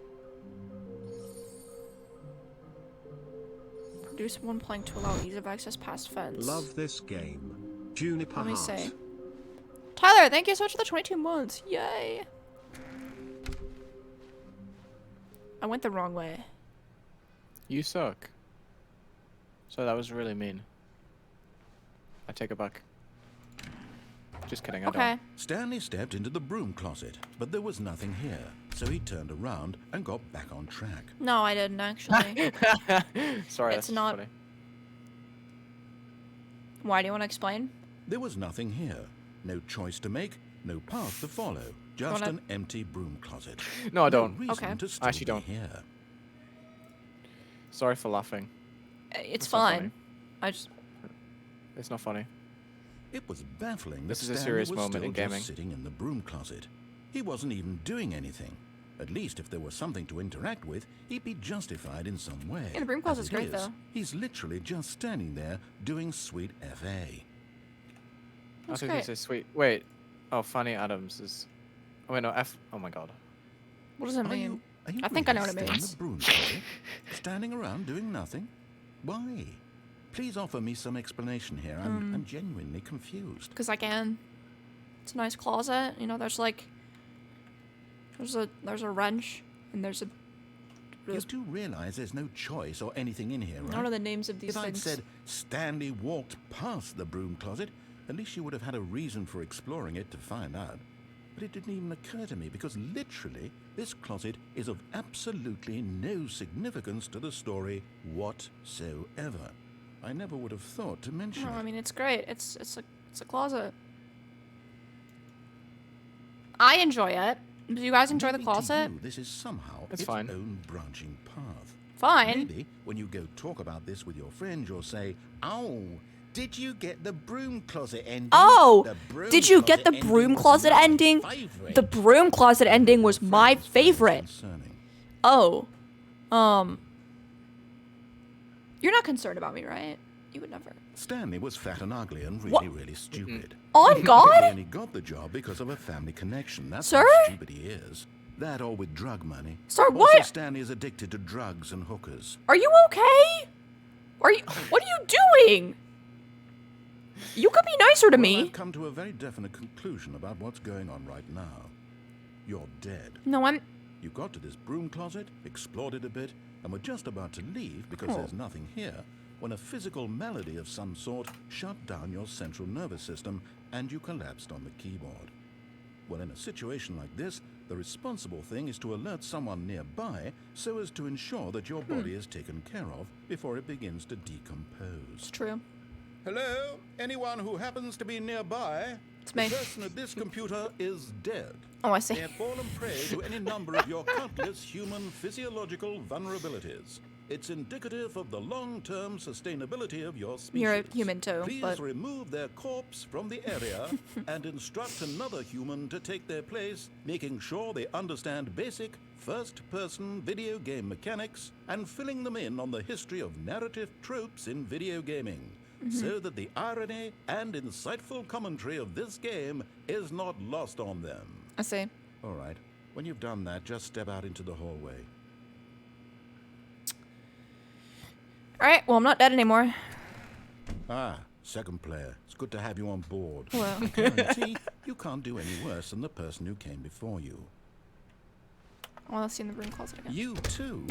Produce one plank to allow ease of access past fence. Love this game. Juniper Let me Heart. see. Tyler, thank you so much for the 22 months. Yay. I went the wrong way. You suck. So that was really mean. I take it back. Just kidding, I Okay. Stanley stepped into the broom closet, but there was nothing here, so he turned around and got back on track. No, I didn't actually. don't. Sorry, It's that's not- funny. Why do you want to explain? There was nothing here. No choice to make, no path to follow. Just Wanna- an empty broom closet. No, I don't. No reason Okay. to I still actually be don't. here. Sorry for laughing. It's That's not funny. fine. I just It's not funny. It was baffling that This is a Stanley serious was moment still in gaming. just sitting in the broom closet. He wasn't even doing anything. At least if there was something to interact with, he'd be justified in some way. Yeah, the broom As closet's it great, is, though. He's literally just standing there doing sweet FA. I That's was going great. to say sweet. Wait. Oh, Fanny Adams is. Oh, wait, no, F. Oh my god. What does it Are mean? you I think I know really what it still in means. the broom closet? Standing around doing nothing? Why? Please offer me some explanation here. I'm genuinely confused. Because I can. It's a nice closet. You know, there's like there's a wrench and there's a You do realize there's no choice or anything in here, I right? don't know the names of these If I'd things. said Stanley walked past the broom closet, at least you would have had a reason for exploring it to find out. But it didn't even occur to me because literally this closet is of absolutely no significance to the story whatsoever. I never would have thought to mention No, I it. mean it's great. It's a closet. I enjoy it. Do you guys enjoy the Maybe to closet? you, this is somehow It's its fine. own branching path. Fine. Maybe when you go talk about this with your friends, you'll say, "Oh, did you get the broom closet ending? Oh, The broom did you get the closet broom ending was closet my ending? favorite." The broom closet ending was my Friends found it favorite. concerning. Oh. You're not concerned about me, right? You would never. Stanley was fat and ugly and really, What? really stupid. On He God? only got the job because of a family connection. That's Sir? how stupid he is. That or with drug money. Sir, Also, what? Stanley is addicted to drugs and hookers. Are you okay? Are you? What are you doing? You could be nicer to Well, me. I've come to a very definite conclusion about what's going on right now. You're dead. No, I'm. You got to this broom closet, explored it a bit, and were just about to leave because Oh. there's nothing here, when a physical malady of some sort shut down your central nervous system and you collapsed on the keyboard. Well, in a situation like this, the responsible thing is to alert someone nearby so as to ensure that your body is taken care of before it begins to decompose. It's true. Hello? Anyone who happens to be nearby? It's me. The person at this computer is dead. Oh, I see. They have fallen prey to any number of your countless human physiological vulnerabilities. It's indicative of the long-term sustainability of your species. You're a human too, Please but remove their corpse from the area and instruct another human to take their place, making sure they understand basic first-person video game mechanics and filling them in on the history of narrative tropes in video gaming, so that the irony and insightful commentary of this game is not lost on them. I see. All right. When you've done that, just step out into the hallway. All right. Well, I'm not dead anymore. Ah, second player. It's good to have you on board. Hello. I guarantee you can't do any worse than the person who came before you. Oh, let's see in the room closet again. You too?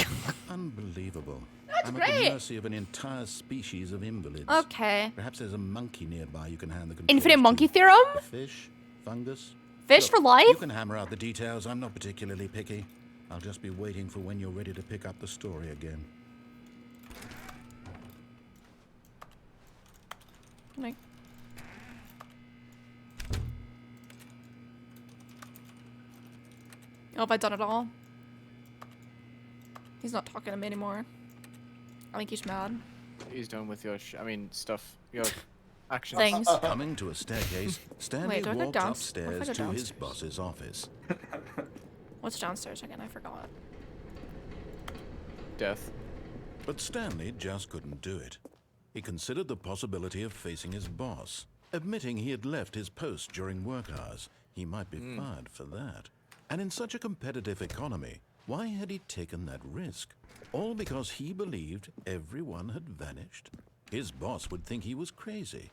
Unbelievable. That's I'm at great. the mercy of an entire species of invalids. Okay. Perhaps there's a monkey nearby you can hand the controls Infinite to. monkey theorem? A fish? Fungus? Fish Look, for life? You can hammer out the details. I'm not particularly picky. I'll just be waiting for when you're ready to pick up the story again. Like, oh, have I done it all? He's not talking to me anymore. I think he's mad. He's done with your stuff. Your actions. Things. Coming to a staircase, Stanley Wait, do I go walked down- upstairs what if I to go his downstairs? boss's office. What's downstairs again? I forgot. Death. But Stanley just couldn't do it. He considered the possibility of facing his boss, admitting he had left his post during work hours. He might be fired for that. And in such a competitive economy, why had he taken that risk? All because he believed everyone had vanished? His boss would think he was crazy.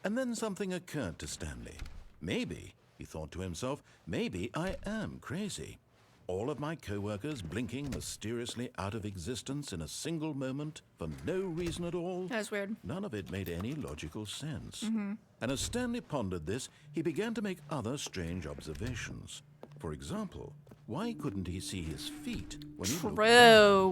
And then something occurred to Stanley. Maybe, he thought to himself, maybe I am crazy. All of my co-workers blinking mysteriously out of existence in a single moment for no reason at all. That was weird. None of it made any logical sense. And as Stanley pondered this, he began to make other strange observations. For example, why couldn't he see his feet when he looked down? True.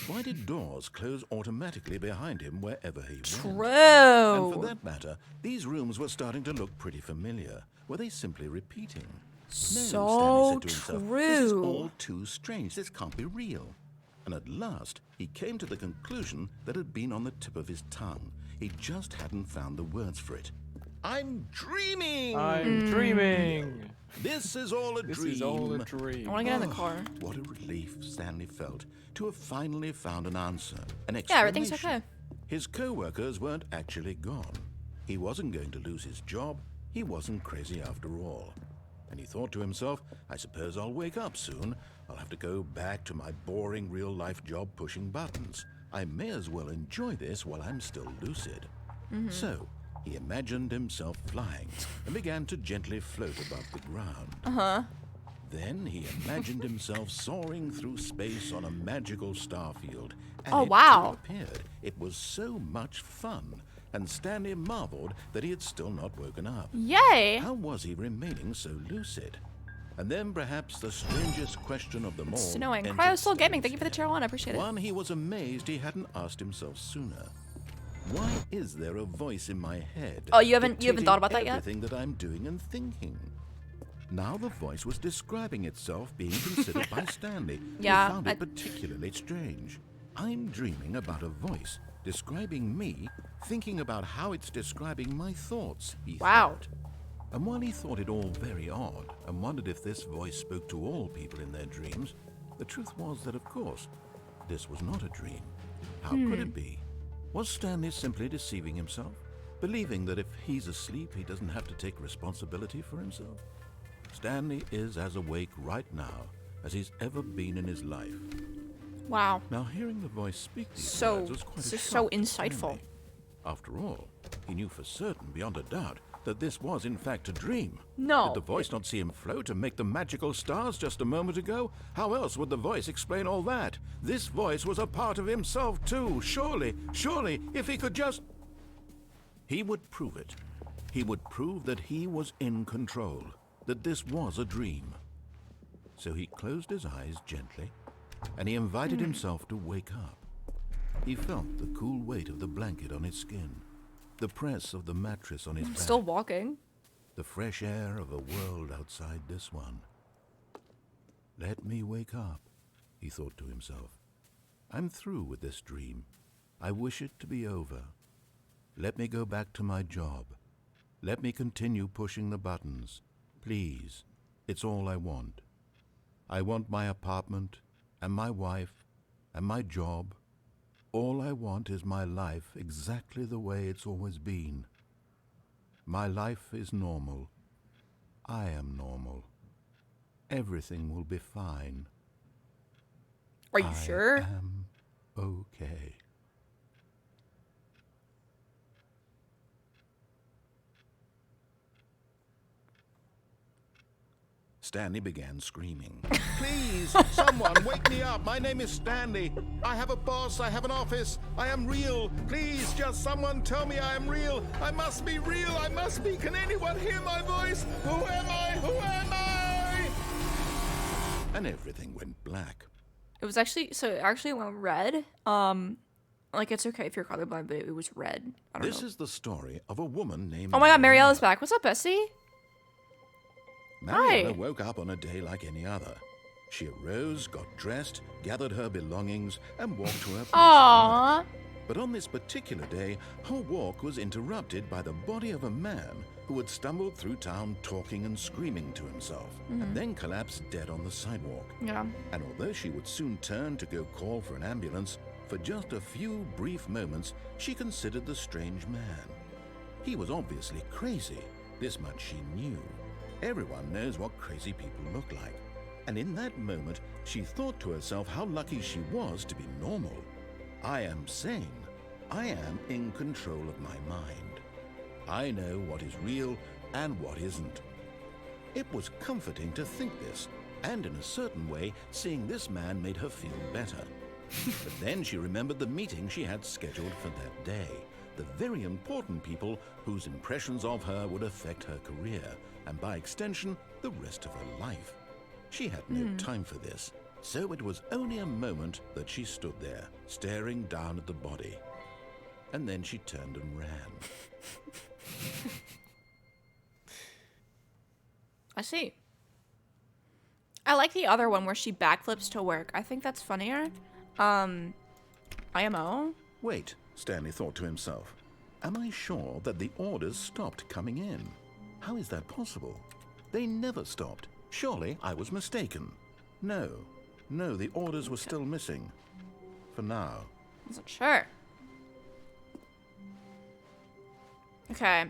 Why did doors close automatically behind him wherever he went? And for True. that matter, these rooms were starting to look pretty familiar. Were they simply repeating? No, So Stanley said to himself, this is true. all too strange. This can't be real. And at last, he came to the conclusion that had been on the tip of his tongue. He just hadn't found the words for it. I'm dreaming! I'm dreaming. This is all a This dream. is all a I dream. want to get in the car. What a relief Stanley felt to have finally found an answer, an explanation. Yeah, everything's okay. His co-workers weren't actually gone. He wasn't going to lose his job. He wasn't crazy after all. And he thought to himself, I suppose I'll wake up soon. I'll have to go back to my boring real-life job pushing buttons. I may as well enjoy this while I'm still lucid. So, he imagined himself flying and began to gently float above the ground. Then he imagined himself soaring through space on a magical starfield. And Oh, it wow. too appeared. It was so much fun. And Stanley marveled that he had still not woken up. Yay. How was he remaining so lucid? And then perhaps the strangest question of them all. It's snowing. entered Cryo Soul Gaming, Stanley's thank you for the head. tier 1. I appreciate it. One he was amazed he hadn't asked himself sooner. Why is there a voice in my head? Oh, you haven't dictating thought about that yet? Everything that I'm doing and thinking. Now the voice was describing itself being considered by Stanley, Yeah, who found it particularly strange. I'm dreaming about a voice describing me, thinking about how it's describing my thoughts, he Wow. thought. And while he thought it all very odd and wondered if this voice spoke to all people in their dreams, the truth was that, of course, this was not a dream. How could it be? Was Stanley simply deceiving himself, believing that if he's asleep, he doesn't have to take responsibility for himself? Stanley is as awake right now as he's ever been in his life. Wow. Now, hearing the voice speak these So- words was quite a so shock to insightful. Stanley. After all, He knew for certain, beyond a doubt, that this was in fact a dream. No. Did the voice not see him float and make the magical stars just a moment ago? How else would the voice explain all that? This voice was a part of himself too. Surely, if he could just... He would prove it. He would prove that he was in control, that this was a dream. So he closed his eyes gently, and he invited himself to wake up. He felt the cool weight of the blanket on his skin, the press of the mattress on his back. Still walking. The fresh air of a world outside this one. Let me wake up, he thought to himself. I'm through with this dream. I wish it to be over. Let me go back to my job. Let me continue pushing the buttons. Please, it's all I want. I want my apartment, and my wife, and my job. All I want is my life exactly the way it's always been. My life is normal. I am normal. Everything will be fine. Are you sure? I am okay. Stanley began screaming. Please, someone wake me up. My name is Stanley. I have a boss. I have an office. I am real. Please, just someone tell me I am real. I must be real. I must be. Can anyone hear my voice? Who am I? Who am I? And everything went black. It was actually, so it actually went red. Like, it's okay if you're colorblind, but it was red. I don't know. This is the story of a woman named... Oh my god, Mariella's back. What's up, Bessie? Mariella Hi. woke up on a day like any other. She arose, got dressed, gathered her belongings, and walked to her place. Aww. But on this particular day, her walk was interrupted by the body of a man who had stumbled through town talking and screaming to himself, and then collapsed dead on the sidewalk. Yeah. And although she would soon turn to go call for an ambulance, for just a few brief moments, she considered the strange man. He was obviously crazy. This much she knew. Everyone knows what crazy people look like. And in that moment, she thought to herself how lucky she was to be normal. I am sane. I am in control of my mind. I know what is real and what isn't. It was comforting to think this, and in a certain way, seeing this man made her feel better. But then she remembered the meeting she had scheduled for that day. The very important people whose impressions of her would affect her career, and by extension, the rest of her life. She had no time for this, so it was only a moment that she stood there, staring down at the body. And then she turned and ran. I see. I like the other one where she backflips to work. I think that's funnier. IMO? Wait, Stanley thought to himself. Am I sure that the orders stopped coming in? How is that possible? They never stopped. Surely I was mistaken. No, the orders were still missing. For now. Wasn't sure. Okay.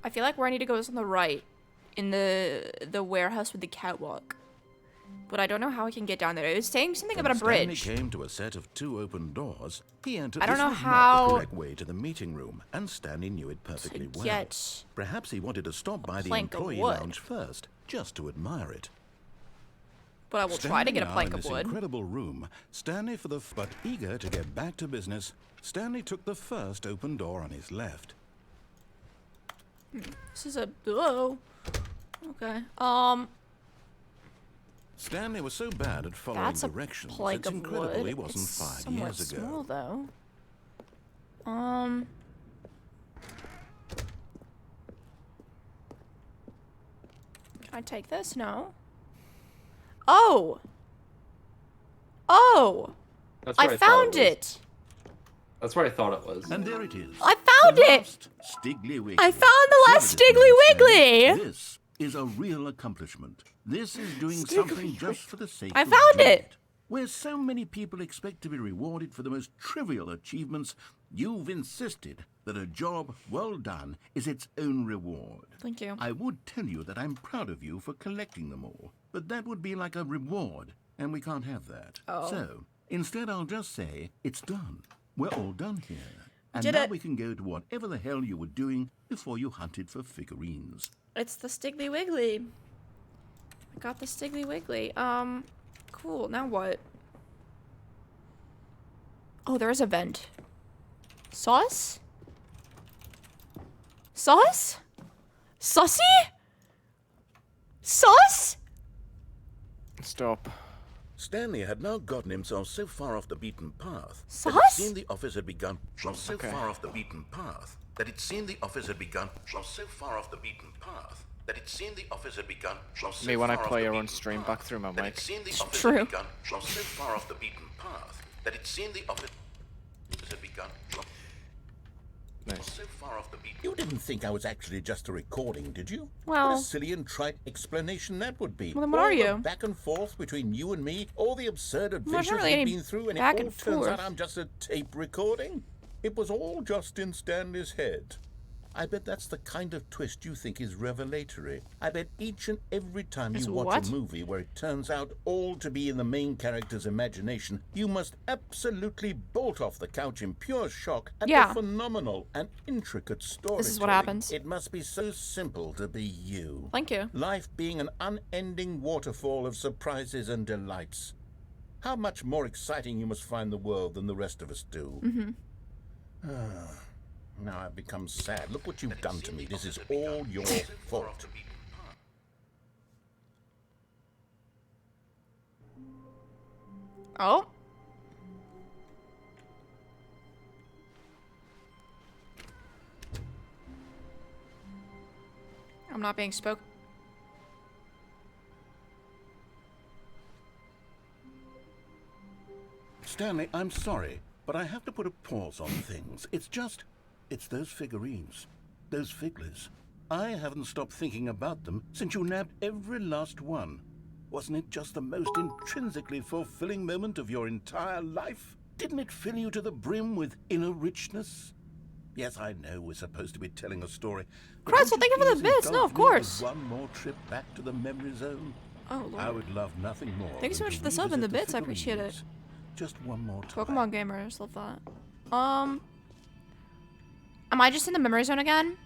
I feel like where I need to go is on the right. In the warehouse with the catwalk. But I don't know how I can get down there. It was saying something about a bridge. Stanley came to a set of 2 open doors. He entered. I don't this know was how not the correct way to the meeting room, and Stanley knew it perfectly well. Get Perhaps he wanted to stop by the plank of employee wood. lounge first, just to admire it. But I will try to get a Standing now plank in of this wood. incredible room, Stanley but eager to get back to business, Stanley took the first open door on his left. This is a okay. Stanley was so bad at following That's a directions. plank It's of incredible wood. he wasn't It's 5 somewhat years ago. small though. Can I take this? No. Oh. That's where I thought found was. it. That's where I thought it was. And there it is. I found The it. last Stiggly Wiggly. I found the last So did Stiggly it, Wiggly. This is a real accomplishment. This is doing Stiggly something just for the sake I of found doing it. Where so many people expect to be rewarded for the most trivial achievements, you've insisted that a job well done is its own reward. Thank you. I would tell you that I'm proud of you for collecting them all, but that would be like a reward, and we can't have that. Oh. So, instead I'll just say, it's done. We're all done here. And Did now it. we can go to whatever the hell you were doing before you hunted for figurines. It's the Stiggly Wiggly. I got the Stiggly Wiggly. Cool. Now what? Oh, there is a vent. Sauce? Sauce? Saucy? Sauce? Stop. Stanley had now gotten himself so far off the beaten path that Sauce? it seemed the office had begun so Okay. far off the beaten path that it seemed the office had begun so far off the beaten path that it seemed the office had begun so Me when I far off play the your own beaten stream path back through my that mic. it seemed the It's office true. had begun so far off the beaten path that it seemed the office had begun Nice. so far off the beaten. You didn't think I was actually just a recording, did you? Well- What a silly and trite explanation that would be. Well, then what All are the you? back and forth between you and me, all the absurd there's not adventures really any we've been through, and it back all and turns out forth. I'm just a tape recording. It was all just in Stanley's head. I bet that's the kind of twist you think is revelatory. I bet each and every time Is you watch what? a movie where it turns out all to be in the main character's imagination, you must absolutely bolt off the couch in pure shock at Yeah. the phenomenal and intricate story. This is what happens. It must be so simple to be you. Thank you. Life being an unending waterfall of surprises and delights. How much more exciting you must find the world than the rest of us do. Now I've become sad. Look what you've done to me. This is all your fault. Oh. I'm not being spoke. Stanley, I'm sorry, but I have to put a pause on things. It's those figurines, those figglers. I haven't stopped thinking about them since you nabbed every last one. Wasn't it just the most intrinsically fulfilling moment of your entire life? Didn't it fill you to the brim with inner richness? Yes, I know we're supposed to be telling a story. but Christ, won't well, thank you for the please bits. No, indulge of me with course. One more trip back to the memory zone. Oh, I Lord. would love nothing more. Thank you so than much to for the sub and the revisit bits. I appreciate it. figurines. Just one more time. Pokemon gamers, love that. Am I just in the memory zone again?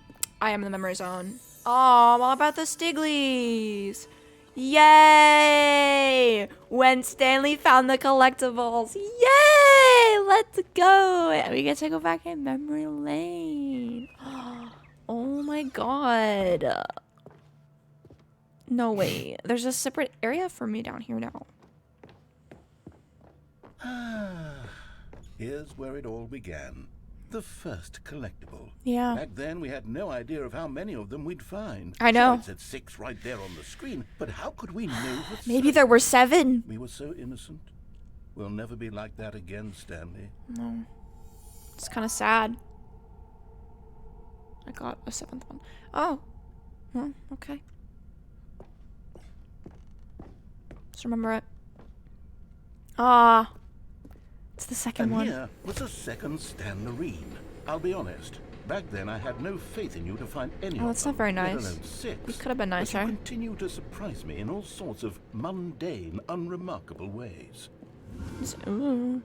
I am in the memory zone. Oh, I'm all about the Stigglies. Yay! When Stanley found the collectibles. Yay! Let's go. We get to go back in memory lane. Oh my god. No way. There's a separate area for me down here now. Here's where it all began. The first collectible. Yeah. Back then, we had no idea of how many of them we'd find. I know. Sure, it said 6 right there on the screen, but how could we know for Maybe certain? there were 7. We were so innocent. We'll never be like that again, Stanley. No. It's kind of sad. I got a 7th one. Oh. Well, okay. Just remember it. Ah. It's the second And one. here was a second Stanlerine. I'll be honest. Back then, I had no faith in you to find any Oh, of that's them, not very let nice. alone 6. You could have been But nicer. you continue to surprise me in all sorts of mundane, unremarkable ways. Ooh.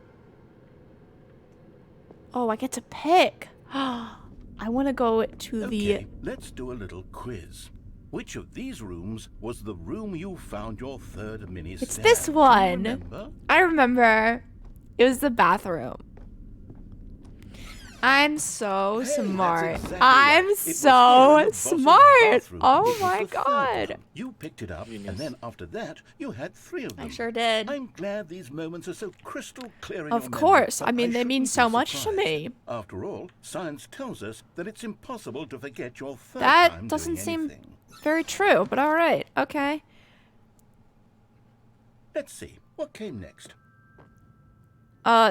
Oh, I get to pick. I want to go to Okay, let's do a little quiz. Which of these rooms was the room you found your third mini It's stand? this Do you one. remember? I remember. It was the bathroom. I'm so Hey, that's smart. exactly I'm right. It was here in so the boss's smart. bathroom. Oh It was my the third god. one. You picked it up, Genius. and then after that, you had 3 of them. I sure did. I'm glad these moments are so crystal clear in Of your memory, course. but I mean, they mean shouldn't so be much to surprised. me. After all, science tells us that it's impossible to forget your third That time doesn't doing seem anything. very true, but all right. Okay. Let's see. What came next?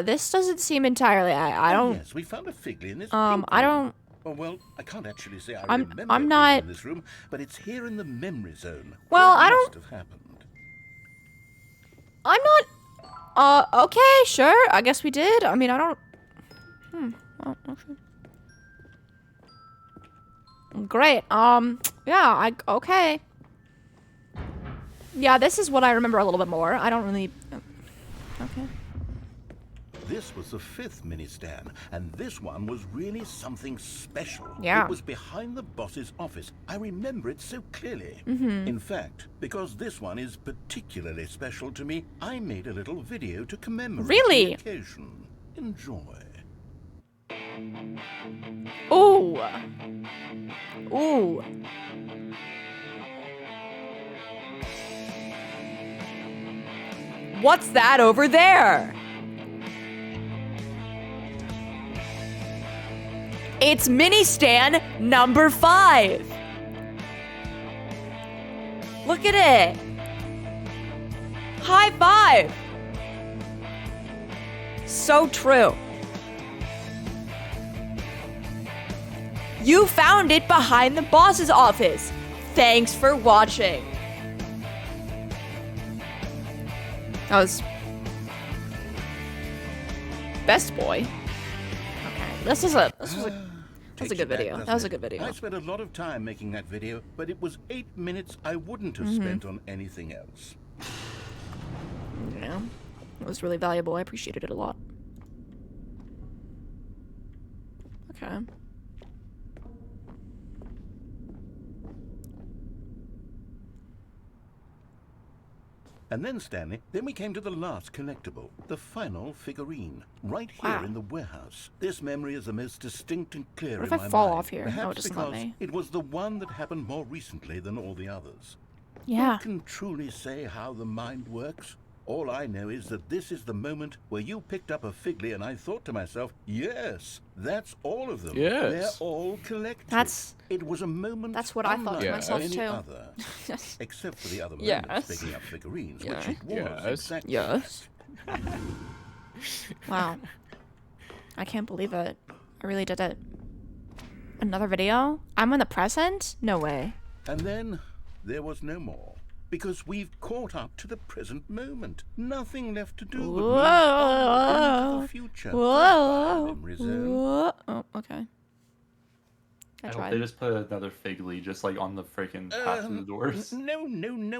This doesn't seem entirely. I Oh, don't. yes, we found a Figly in this I pink room. don't. Oh, well, I can't actually say I I'm remember being not- in this room, but it's here in the memory zone. Well, where it I don't- must have happened. I'm not. Okay, sure. I guess we did. I mean, I don't. Oh, okay. Great. Yeah. Okay. Yeah, this is what I remember a little bit more. I don't really. Okay. This was the 5th mini stand, and this one was really something special. Yeah. It was behind the boss's office. I remember it so clearly. In fact, because this one is particularly special to me, I made a little video to commemorate Really? the occasion. Enjoy. Ooh. Ooh. What's that over there? It's mini stand number 5. Look at it. High five. So true. You found it behind the boss's office. Thanks for watching. That was Best Boy. Okay, this was a good video. That was a good video. I spent a lot of time making that video, but it was 8 minutes I wouldn't have spent on anything else. Yeah, it was really valuable. I appreciated it a lot. Okay. And then, Stanley, then we came to the last collectible, the final figurine, right here Wow. in the warehouse. This memory is the most distinct and clear What in if I my fall mind. off here? Perhaps No, it doesn't let because me. it was the one that happened more recently than all the others. Yeah. Who can truly say how the mind works? All I know is that this is the moment where you picked up a Figley and I thought to myself, yes, that's all of them. Yes. They're all collected. It was a moment that's what I thought to unlike myself any too. other. Yes. Except for the other Yes. moments picking up figurines, Yeah. which it was Yes. exactly. Yes. Wow. I can't believe it. I really did it. Another video? I'm in the present? No way. And then there was no more. Because we've caught up to the present moment. Nothing left to do but move on into the future. Whoa. Goodbye, memory zone. Whoa. Oh, okay. I I hope tried. they just put another Figley just like on the freaking path to the doors. No,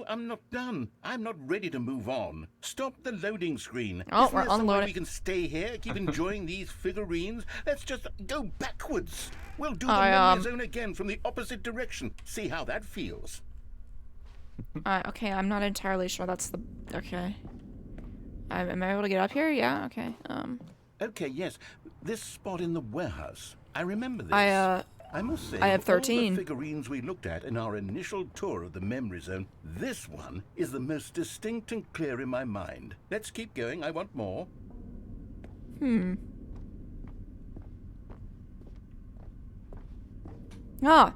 I'm not done. I'm not ready to move on. Stop the loading screen. Oh, Isn't we're there some way unloading. we can stay here, keep enjoying these figurines? Let's just go backwards. We'll do the memory zone again from the opposite direction. See how that feels. Okay, I'm not entirely sure that's the... Okay. Am I able to get up here? Yeah, okay. Okay, yes. This spot in the warehouse. I remember this. I must say, I have of all 13. the figurines we looked at in our initial tour of the memory zone, this one is the most distinct and clear in my mind. Let's keep going. I want more. Ah,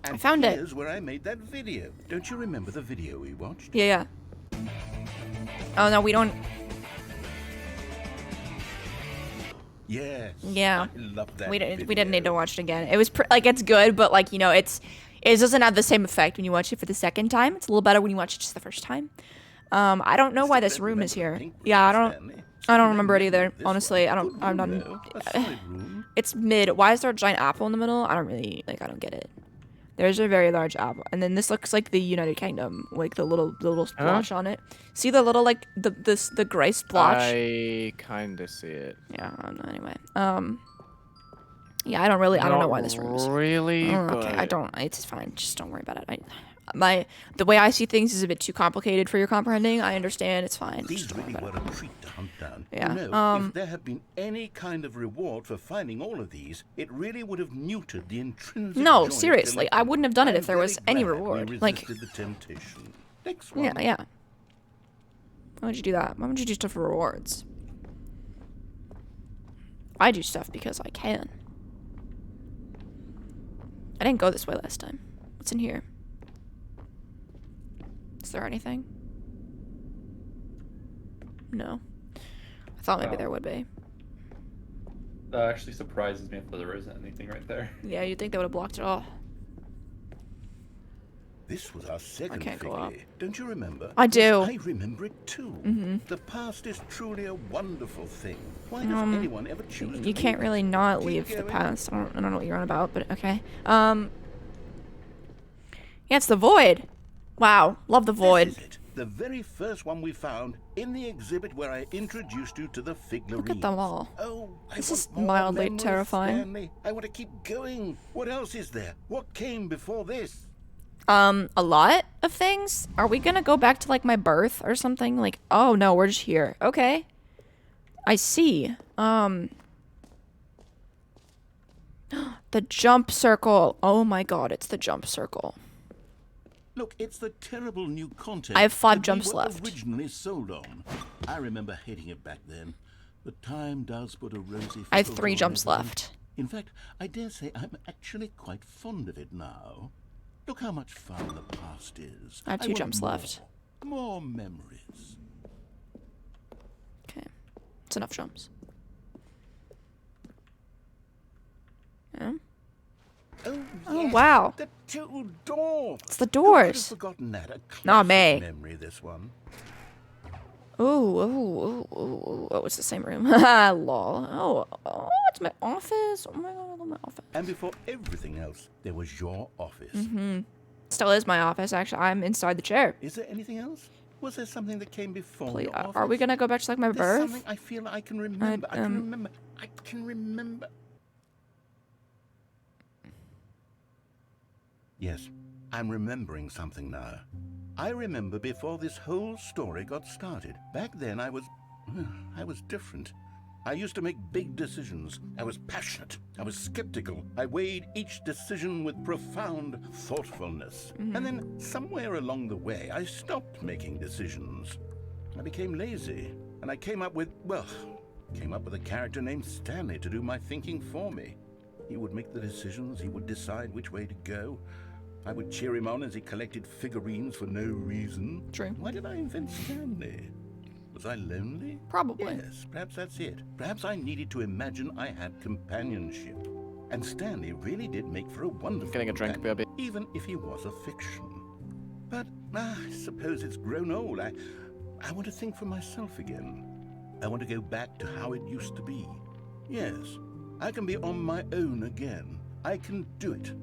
And I found it. here's where I made that video. Don't you remember the video we watched? yeah. Oh, no, we don't... Yes. Yeah. I love that We didn't video. need to watch it again. It was like it's good, but like, you know, it doesn't have the same effect when you watch it for the second time. It's a little better when you watch it just the first time. I don't know why this room is here. Yeah, I don't remember it either. Honestly, I'm not. A solid room. It's mid. Why is there a giant apple in the middle? I don't get it. There's a very large apple, and then this looks like the United Kingdom, like the little splotch on it. See the little like the gray splotch? I kinda see it. Yeah. I don't know. Anyway. Yeah. I don't know why this room is. Really, Okay, but it's fine. Just don't worry about it. The way I see things is a bit too complicated for your comprehending. I understand. It's fine. Just These don't worry really about were a treat to hunt down. Yeah, You know, if there had been any kind of reward for finding all of these, it really would have neutered the intrinsic No, joy of seriously, I collecting. wouldn't have done it I'm if there was very any glad reward. We Like- resisted the temptation. Next one. it. Yeah. Why would you do that? Why would you do stuff for rewards? I do stuff because I can. I didn't go this way last time. What's in here? Is there anything? No. I thought maybe there would be. That actually surprises me if there isn't anything right there. Yeah, you'd think they would have blocked it off. This was our second can't go up. Figley. Don't you remember? I do. I remember it too. The past is truly a wonderful thing. Why does anyone ever choose to You can't leave really it? not Keep leave the going. past. I don't know what you're on about, but okay. Yeah, it's the void. Wow, love the This void. is it. The very first one we found in the exhibit where I introduced you to the figurines. Look at them all. Oh, This I is want more mildly memories, terrifying. Stanley. I want to keep going. What else is there? What came before this? A lot of things? Are we gonna go back to, like, my birth or something? Like, oh, no, we're just here. Okay. I see. The jump circle. Oh my god, it's the jump circle. Look, it's the terrible new content. I have 5 that we jumps were left. Originally sold on. I remember hating it back then, but time does put a rosy. I have filter 3 on jumps everything. left. In fact, I dare say I'm actually quite fond of it now. Look how much fun the past is. I have 2 want jumps more, left. More memories. Okay. It's enough jumps. Yeah. Oh, Yes, wow. The 2 doors. It's the Who could have doors. forgotten that? A Not classic me. memory, this one. Oh, it's the same room. Lol. Oh, it's my office. Oh my god, I love my office. And before everything else, there was your office. Still is my office, actually. I'm inside the chair. Is there anything else? Was there something that came before Please, your office? are we gonna go back to, like, my There's birth? something I feel I can remember. I can remember. I can remember. Yes, I'm remembering something now. I remember before this whole story got started. Back then I was different. I used to make big decisions. I was passionate. I was skeptical. I weighed each decision with profound thoughtfulness. And then somewhere along the way, I stopped making decisions. I became lazy, and I came up with a character named Stanley to do my thinking for me. He would make the decisions. He would decide which way to go. I would cheer him on as he collected figurines for no reason. True. Why did I invent Stanley? Was I lonely? Probably. Yes, perhaps that's it. Perhaps I needed to imagine I had companionship. And Stanley really did make for a wonderful Getting a drink, companion, baby. even if he was a fiction. But I suppose it's grown old. I want to think for myself again. I want to go back to how it used to be. Yes, I can be on my own again. I can do it.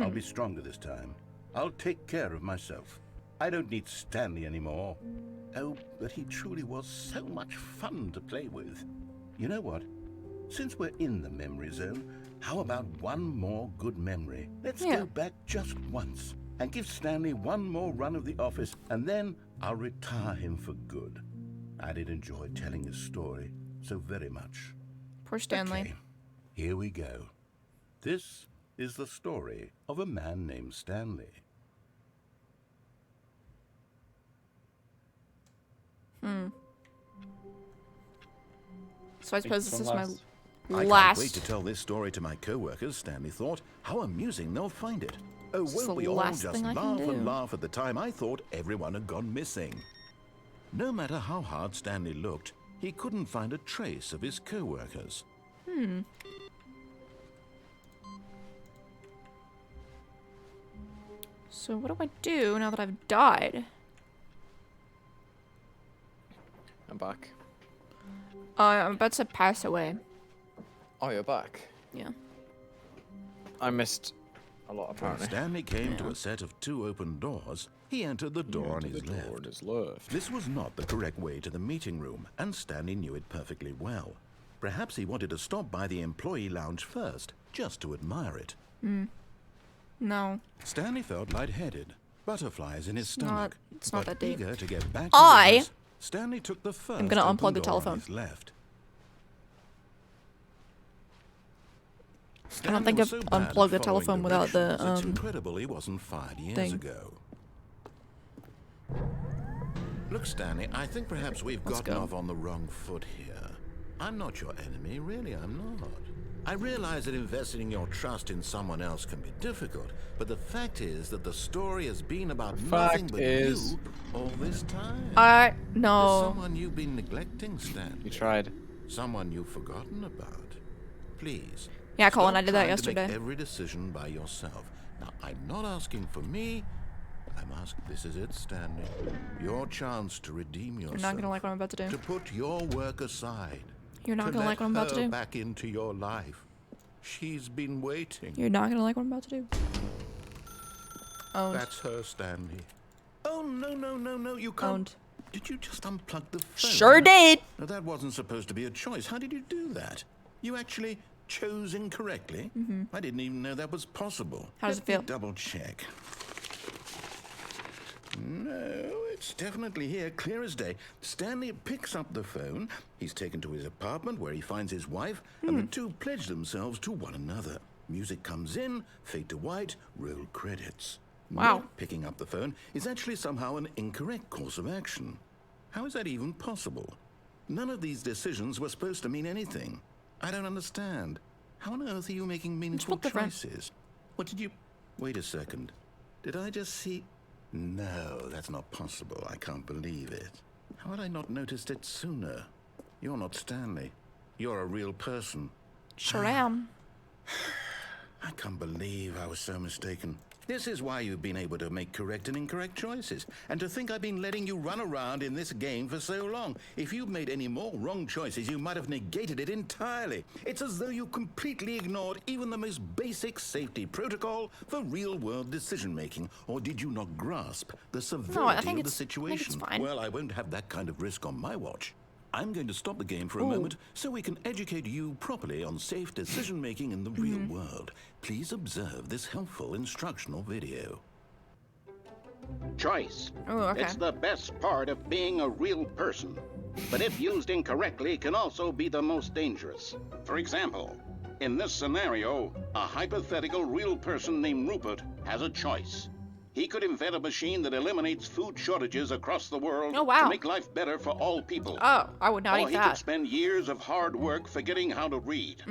I'll be stronger this time. I'll take care of myself. I don't need Stanley anymore. Oh, but he truly was so much fun to play with. You know what? Since we're in the memory zone, how about one more good memory? Let's Yeah. go back just once and give Stanley one more run of the office, and then I'll retire him for good. I did enjoy telling his story so very much. Poor Stanley. Okay, here we go. This is the story of a man named Stanley. So I suppose this is my I can't last. wait to tell this story to my co-workers, Stanley thought. How amusing they'll find it. Oh, This is won't the we all last just thing I can laugh do. and laugh at the time I thought everyone had gone missing. No matter how hard Stanley looked, he couldn't find a trace of his co-workers. So what do I do now that I've died? I'm back. I'm about to pass away. Oh, you're back. Yeah. I missed a lot, When apparently. Stanley came to a set of 2 open doors, he entered the door on his left. This was not the correct way to the meeting room, and Stanley knew it perfectly well. Perhaps he wanted to stop by the employee lounge first, just to admire it. No. Stanley felt lightheaded, butterflies in his stomach. It's not but that deep. eager to get back to I business, Stanley took the first gonna open unplug the door on telephone. his left. I don't think Stanley was I've so bad unplugged the at following telephone without the, directions, it's incredible he wasn't fired years thing. ago. Look, Stanley, I think perhaps we've Let's gotten go. off on the wrong foot here. I'm not your enemy, really, I'm not. I realize that investing your trust in someone else can be difficult, but the fact is that the story has been about nothing fact but is- you all this time. I There's no. someone you've been neglecting, Stanley. You tried. Someone you've forgotten about. Please. Yeah, Colin, stop I did that trying to make yesterday. every decision by yourself. Now, I'm not asking for me. I'm asking. This is it, Stanley. Your chance to redeem yourself. You're not gonna like what I'm about to do. To put your work aside. You're not gonna let like what I'm about to her do. back into your life. She's been waiting. You're not gonna like what I'm about to do. Oh, That's her, Stanley. Oh, no, you can't. Owned. Did you just unplug the phone? Sure did. No, that wasn't supposed to be a choice. How did you do that? You actually chose incorrectly? I didn't even know that was possible. How does Let it feel? me double check. No, it's definitely here, clear as day. Stanley picks up the phone. He's taken to his apartment where he finds his wife, and the two pledge themselves to one another. Music comes in, fade to white, roll credits. Wow. Not picking up the phone is actually somehow an incorrect course of action. How is that even possible? None of these decisions were supposed to mean anything. I don't understand. How on earth are you making meaningful look different. choices? What did you... Wait a second. Did I just see... No, that's not possible. I can't believe it. How had I not noticed it sooner? You're not Stanley. You're a real person. Sure am. I can't believe I was so mistaken. This is why you've been able to make correct and incorrect choices. And to think I've been letting you run around in this game for so long. If you'd made any more wrong choices, you might have negated it entirely. It's as though you completely ignored even the most basic safety protocol for real-world decision-making. Or did you not grasp the severity of the situation? fine. Well, I won't have that kind of risk on my watch. I'm going to stop the game for a moment so we can educate you properly on safe decision-making in the real world. Please observe this helpful instructional video. Choice. Oh, okay. It's the best part of being a real person. But if used incorrectly, can also be the most dangerous. For example, in this scenario, a hypothetical real person named Rupert has a choice. He could invent a machine that eliminates food shortages across the world Oh, wow. to make life better for all people. Oh, I would not Or eat he could that. spend years of hard work forgetting how to read.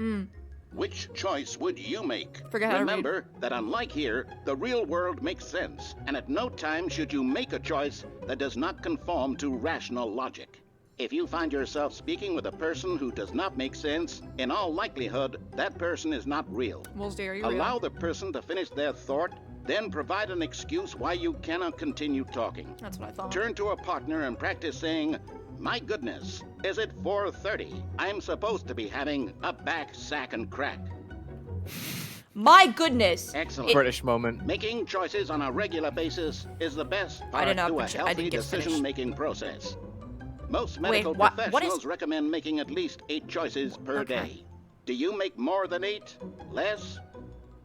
Which choice would you make? Forget how to read. Remember that unlike here, the real world makes sense, and at no time should you make a choice that does not conform to rational logic. If you find yourself speaking with a person who does not make sense, in all likelihood, that person is not real. Will's Dairy Allow real. the person to finish their thought, then provide an excuse why you cannot continue talking. That's what I thought. Turn to a partner and practice saying, "My goodness, is it 4:30? I'm supposed to be having a back, sack, and crack." My goodness. Excellent. British moment. Making choices on a regular basis is the best I part did not to a picture- I healthy didn't get finished. decision-making process. Most Wait, medical what is- professionals recommend making at least 8 choices per Okay. day. Do you make more than 8? Less?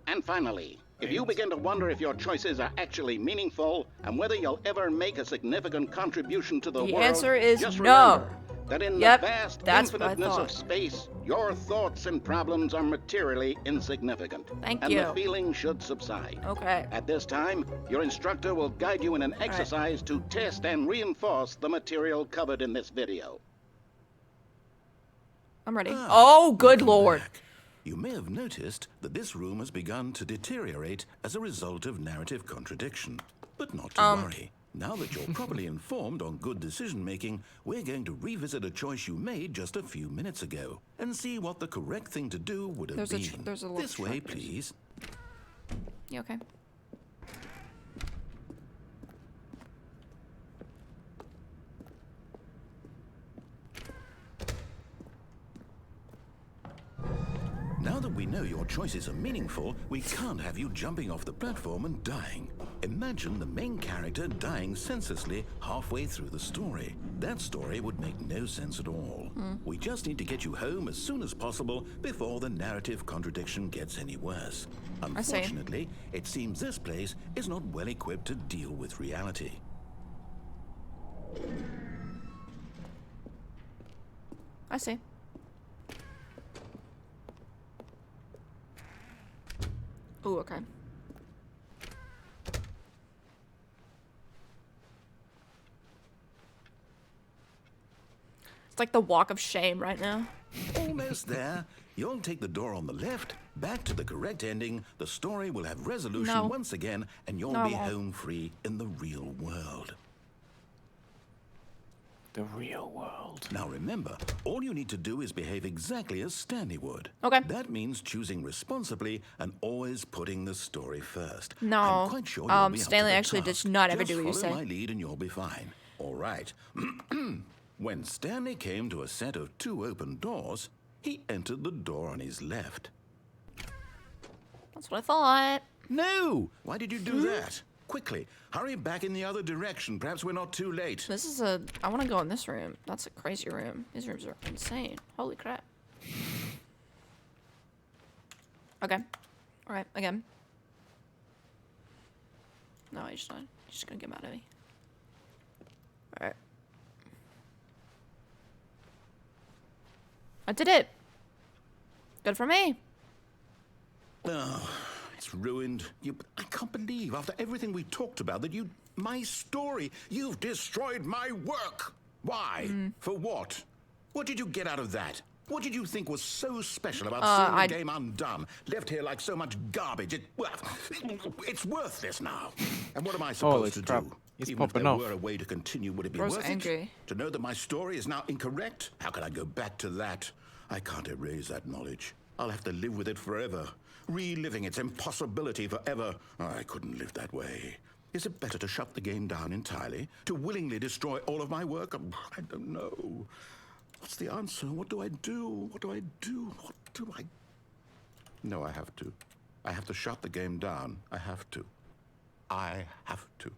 And finally, if you begin to wonder if your choices are actually meaningful and whether you'll ever make a significant contribution to the The world, answer is just no. remember that in Yep, the vast that's what I infiniteness of thought. space, your thoughts and problems are materially insignificant. Thank and you. the feeling should subside. Okay. At this time, your instructor will guide you in an exercise to test and reinforce the material covered in this video. I'm ready. Oh, good lord. Back. You may have noticed that this room has begun to deteriorate as a result of narrative contradiction. But not to worry. Now that you're properly informed on good decision-making, we're going to revisit a choice you made just a few minutes ago and see what the correct thing to do would have been. there's a little This way, truck there. please. You okay? Now that we know your choices are meaningful, we can't have you jumping off the platform and dying. Imagine the main character dying senselessly halfway through the story. That story would make no sense at all. We just need to get you home as soon as possible before the narrative contradiction gets any worse. I see. Unfortunately, it seems this place is not well equipped to deal with reality. I see. Ooh, okay. It's like the walk of shame right now. Almost there. You'll take the door on the left, back to the correct ending, the story will have resolution No. once again, and you'll No, I be won't. home free in the real world. The real world. Now remember, all you need to do is behave exactly as Stanley would. Okay. That means choosing responsibly and always putting the story first. No. I'm quite sure you'll be up to Stanley the actually task. does not ever Just do what you follow say. my lead and you'll be fine. All right. When Stanley came to a set of 2 open doors, he entered the door on his left. That's what I thought. No! Why did you do that? Quickly, hurry back in the other direction. Perhaps we're not too late. This is a... I want to go in this room. That's a crazy room. These rooms are insane. Holy crap. Okay. Alright, again. No, he's not. He's just gonna get mad at me. Alright. I did it! Good for me! Oh, it's ruined. I can't believe, after everything we talked about, that my story, you've destroyed my work. Why? For what? What did you get out of that? What did you think was so special about seeing the game undone, left here like so much garbage? It's worthless now. And what am I supposed to do? He's Even if popping there off. were a way to continue, would it be Bro's worth angry. it? To know that my story is now incorrect? How can I go back to that? I can't erase that knowledge. I'll have to live with it forever, reliving its impossibility forever. I couldn't live that way. Is it better to shut the game down entirely? To willingly destroy all of my work? I don't know. What's the answer? What do I do? What do I do? What do I... No, I have to. I have to shut the game down. I have to. I have to.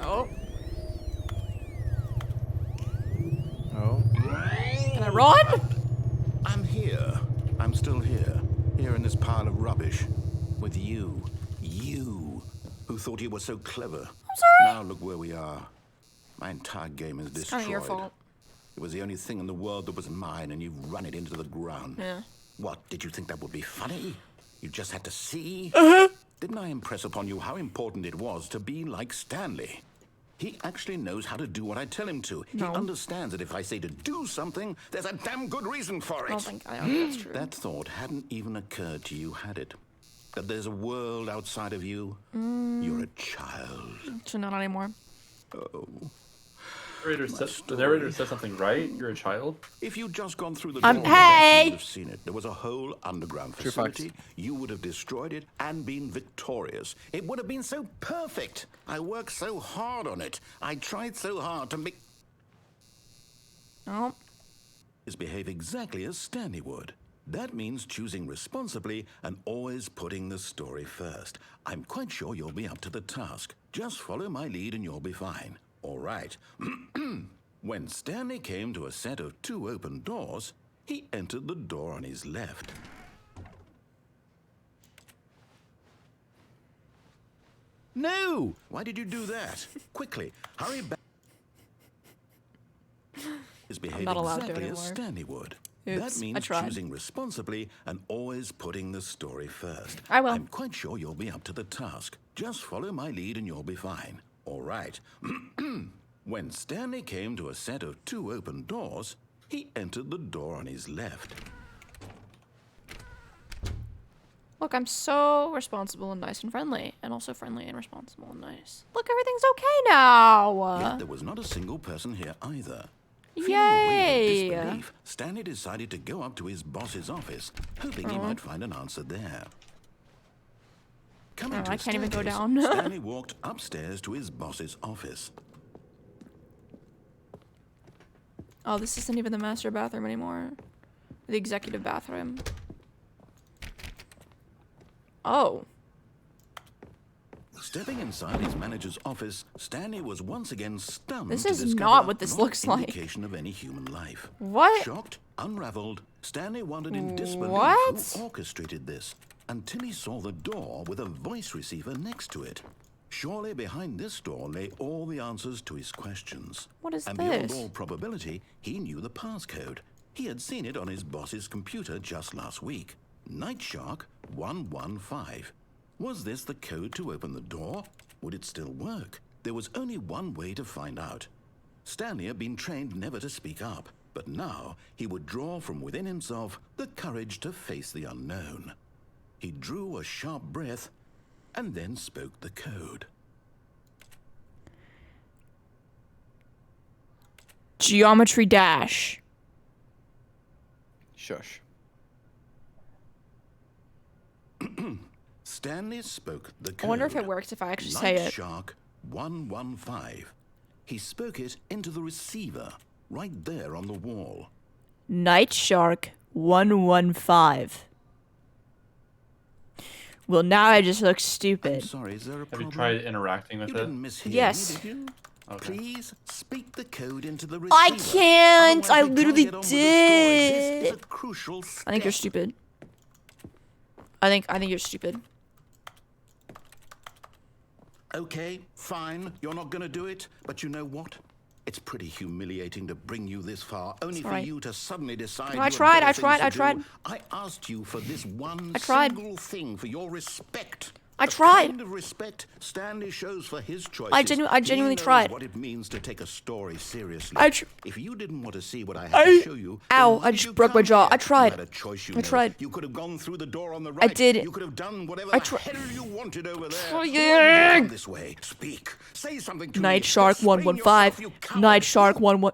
Oh. Oh. Can I run? I'm here. I'm still here. Here in this pile of rubbish. With you. You. Who thought you were so clever. I'm sorry. Now look where we are. My entire game is It's destroyed. kind of your fault. It was the only thing in the world that was mine, and you've run it into the ground. Yeah. What, did you think that would be funny? You just had to see? Uh-huh. Didn't I impress upon you how important it was to be like Stanley? He actually knows how to do what I tell him to. No. He understands that if I say to do something, there's a damn good reason for it. I don't think that's true. That thought hadn't even occurred to you, had it? That there's a world outside of you? You're a child. So not anymore. Oh. The narrator says something right. You're a child. If you'd just gone through the I'm door, hey! you would have seen it. There was a whole underground True facility. facts. You would have destroyed it and been victorious. It would have been so perfect. I worked so hard on it. I tried so hard to make Oh. is behave exactly as Stanley would. That means choosing responsibly and always putting the story first. I'm quite sure you'll be up to the task. Just follow my lead and you'll be fine. All right. When Stanley came to a set of 2 open doors, he entered the door on his left. No! Why did you do that? Quickly, hurry back. Is behave not allowed to exactly as anymore. Stanley would. Oops, That I means tried. choosing responsibly and always putting the story first. I will. I'm quite sure you'll be up to the task. Just follow my lead and you'll be fine. All right. When Stanley came to a set of 2 open doors, he entered the door on his left. Look, I'm so responsible and nice and friendly. And also friendly and responsible and nice. Look, everything's okay now. Yet there was not a single person here either. Feeling a wave of Yay. disbelief, Stanley decided to go up to his boss's office, hoping he might find an answer there. Coming to I a can't even go staircase, down. Stanley walked upstairs to his boss's office. Oh, this isn't even the master bathroom anymore. The executive bathroom. Oh. Stepping inside his manager's office, Stanley was once again stunned This to is discover not what this not looks an like. indication of any human life. What? Shocked, unraveled, Stanley wondered in disbelief What? who orchestrated this, until he saw the door with a voice receiver next to it. Surely behind this door lay all the answers to his questions. What is and beyond this? all probability, he knew the passcode. He had seen it on his boss's computer just last week. Night Shark 115. Was this the code to open the door? Would it still work? There was only one way to find out. Stanley had been trained never to speak up, but now he would draw from within himself the courage to face the unknown. He drew a sharp breath and then spoke the code. Geometry dash. Shush. Stanley spoke the code. I wonder if it works if I actually say Night it. Shark 115. He spoke it into the receiver, right there on the wall. Night Shark 115. Well, now I just look I'm stupid. sorry, is there a Have problem? you tried interacting with You it? didn't mishear Yes. me, did you? Okay. Please speak the code into the receiver. I can't. Otherwise I we can't literally get on with the story. This is did. a crucial step. I think you're stupid. I think you're stupid. Okay, fine. You're not gonna do it, but you know what? It's pretty humiliating to bring you this far, only for alright. you to suddenly decide. No, I you have tried, better I things tried, to I do. tried. I asked you for this one I tried. single thing, for your respect. I The tried. kind of respect Stanley shows for his choices. I genuinely He knows tried. what it means to take a story seriously. If you didn't want to see what I had to show you, Ow, then why I did just you broke my come jaw. here? I tried. You had a choice, you I know. tried. You could have gone through the door on the right. did. You could have done whatever I the hell you wanted over there. Trying. Why did you come this way? Speak. Say something to me. Night Shark Explain 115. yourself, you coward. Night Shark 11.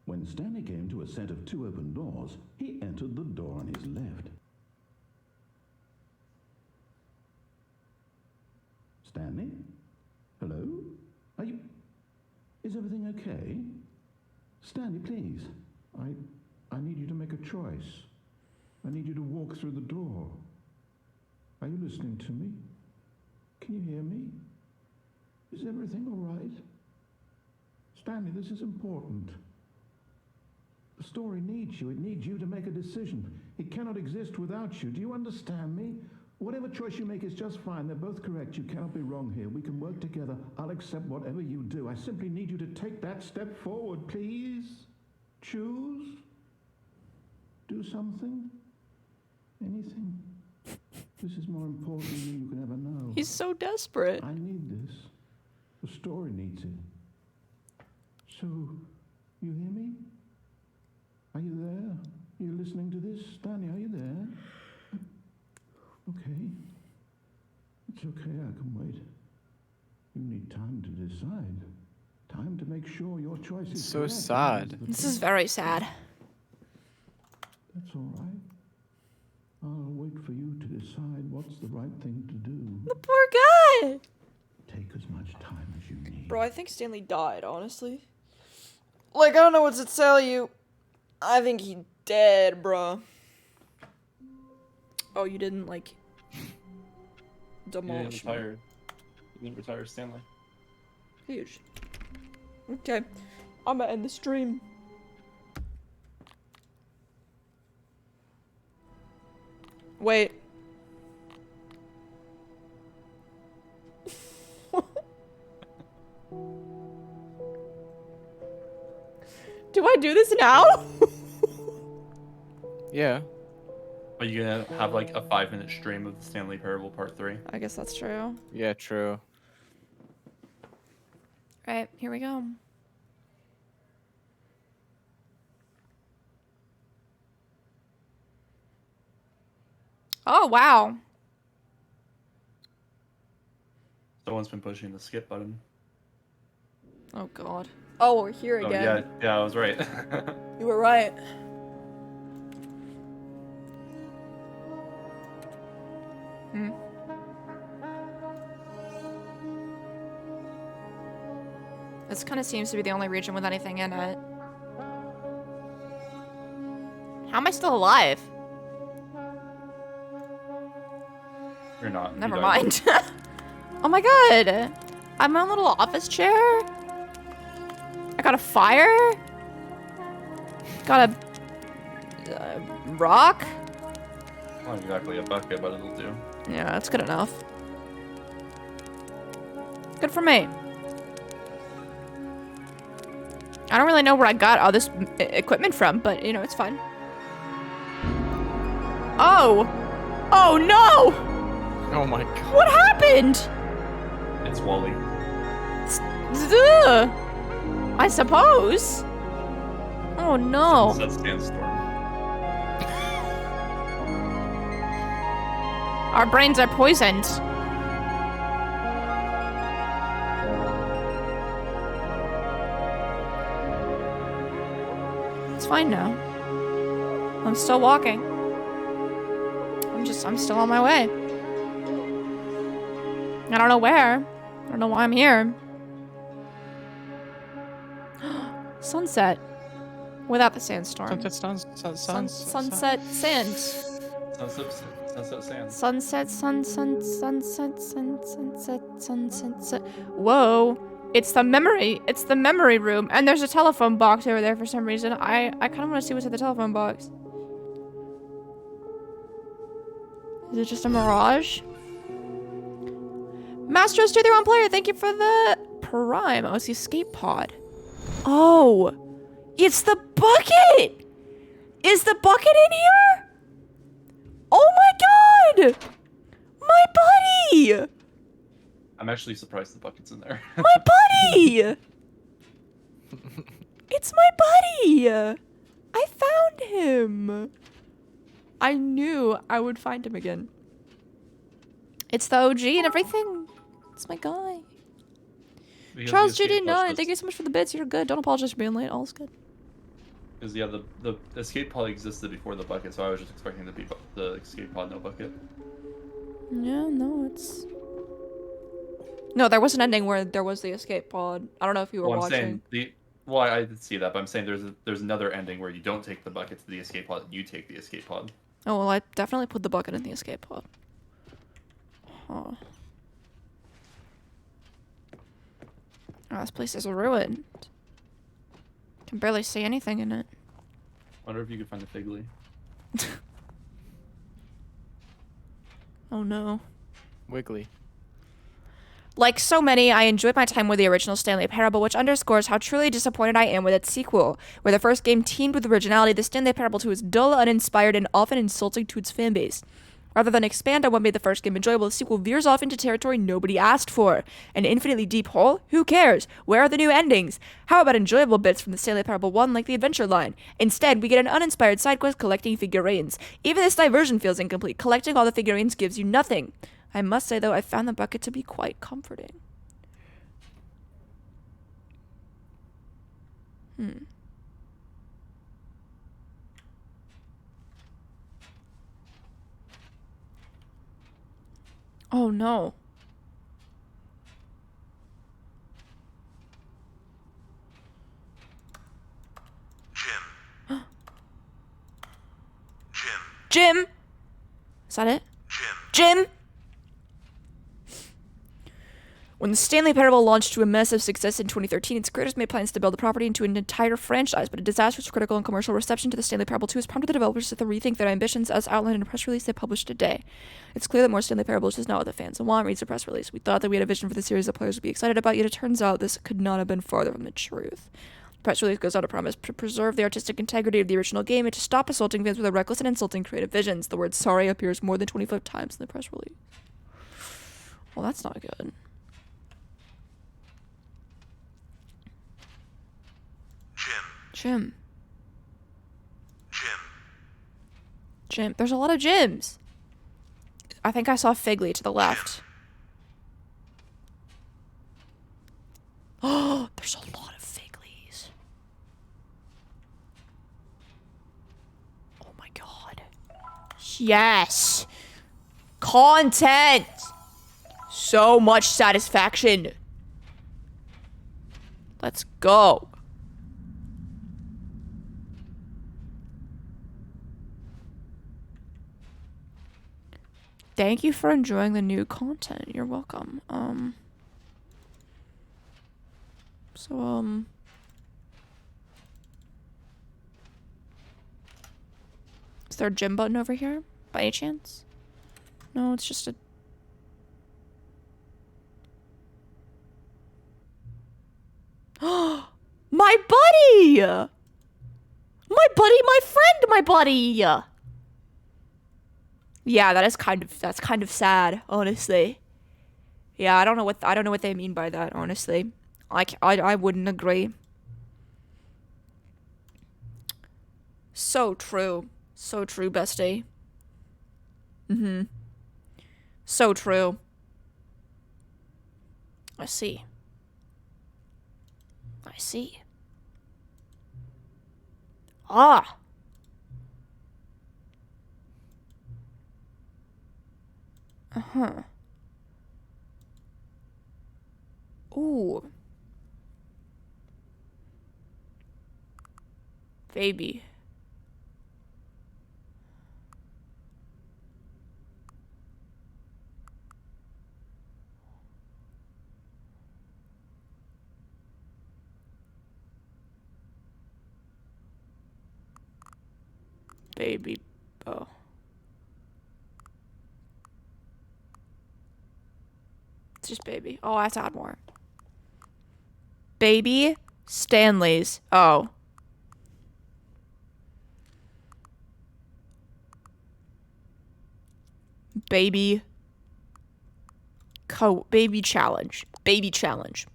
When Stanley came to a set of 2 open doors, he entered the door on his left. Stanley? Hello? Are you... Is everything okay? Stanley, please. I need you to make a choice. I need you to walk through the door. Are you listening to me? Can you hear me? Is everything all right? Stanley, this is important. The story needs you. It needs you to make a decision. It cannot exist without you. Do you understand me? Whatever choice you make is just fine. They're both correct. You cannot be wrong here. We can work together. I'll accept whatever you do. I simply need you to take that step forward, please. Choose. Do something. Anything. This is more important than you can ever know. He's so desperate. I need this. The story needs it. So, you hear me? Are you there? Are you listening to this? Stanley, are you there? Okay. It's okay, I can wait. You need time to decide. Time to make sure your choice is So correct. sad. This is very sad. That's all right. I'll wait for you to decide what's the right thing to do. The poor guy. Take as much time as you need. Bro, I think Stanley died, honestly. Like, I don't know what to tell you. I think he dead, bro. Oh, you didn't, like, You demolish didn't me. retire. You didn't retire Stanley. Huge. Okay. I'm gonna end the stream. Wait. Do I do this now? Yeah. Are you gonna have like a 5-minute stream of the Stanley Parable Part 3? I guess that's true. Yeah, true. Alright, here we go. Oh, wow. Someone's been pushing the skip button. Oh, God. Oh, we're here Oh again. yeah, I was right. You were right. This kind of seems to be the only region with anything in it. How am I still alive? You're not. you Never died. mind. Oh my god! I'm in a little office chair. I got a fire. Got a rock. Not exactly a bucket, but it'll do. Yeah, that's good enough. Good for me. I don't really know where I got all this equipment from, but you know, it's fine. Oh! Oh no! Oh my god. What happened? It's Wally. Ugh. I suppose. Oh no. That's Sandstorm. Our brains are poisoned. It's fine now. I'm still walking. I'm still on my way. I don't know where. I don't know why I'm here. Sunset. Without the sandstorm. Sunset Sunset sand. Sunset Sunset. Whoa. It's the memory room. And there's a telephone box over there for some reason. I kind of want to see what's at the telephone box. Is it just a mirage? Mastros 231 player, thank you for the prime. Oh, it's the escape pod. Oh, it's the bucket. Is the bucket in here? Oh my god! My buddy! I'm actually surprised the bucket's in there. My buddy! It's my buddy! I found him! I knew I would find him again. It's the OG and everything. It's my guy. Charles GD9, thank you so much for the bits. You're good. Don't apologize for being late. All's good. Because yeah, the escape pod existed before the bucket, so I was just expecting to be the escape pod, no bucket. Yeah, no, it's... No, there was an ending where there was the escape pod. I don't know if you were watching. I did see that, but I'm saying there's another ending where you don't take the bucket to the escape pod, and you take the escape pod. Oh, well, I definitely put the bucket in the escape pod. Huh. Oh, this place is ruined. Can barely see anything in it. Wonder if you could find the Figley. Oh no. Wiggly. Like so many, I enjoyed my time with the original Stanley Parable, which underscores how truly disappointed I am with its sequel. Where the first game teamed with originality, the Stanley Parable 2 is dull, uninspired, and often insulting to its fanbase. Rather than expand on what made the first game enjoyable, the sequel veers off into territory nobody asked for. An infinitely deep hole? Who cares? Where are the new endings? How about enjoyable bits from the Stanley Parable 1 like the adventure line? Instead, we get an uninspired side quest collecting figurines. Even this diversion feels incomplete. Collecting all the figurines gives you nothing. I must say, though, I found the bucket to be quite comforting. Oh no. Jim! Is that it? Jim! When the Stanley Parable launched to a massive success in 2013, its creators made plans to build the property into an entire franchise, but a disastrous critical and commercial reception to the Stanley Parable 2 has prompted the developers to rethink their ambitions as outlined in a press release they published today. It's clear that more Stanley Parables is not what the fans want, reads the press release. We thought that we had a vision for the series that players would be excited about, yet it turns out this could not have been farther from the truth. The press release goes on to promise to preserve the artistic integrity of the original game and to stop assaulting fans with their reckless and insulting creative visions. The word sorry appears more than 25 times in the press release. Well, that's not good. Jim. There's a lot of gyms. I think I saw Figley to the left. Oh, there's a lot of Figleys. Oh my god. Yes. Content. So much satisfaction. Let's go. Thank you for enjoying the new content. You're welcome. Is there a gym button over here by any chance? No, it's just a... My buddy! My buddy, my friend, my buddy! Yeah, that's kind of sad, honestly. Yeah, I don't know what they mean by that, honestly. I wouldn't agree. So true, bestie. So true. I see. Ah. Ooh. Baby. Baby. Oh. It's just baby. Oh, I have to add more. Baby Stanley's. Oh. Baby. Baby challenge. Baby challenge.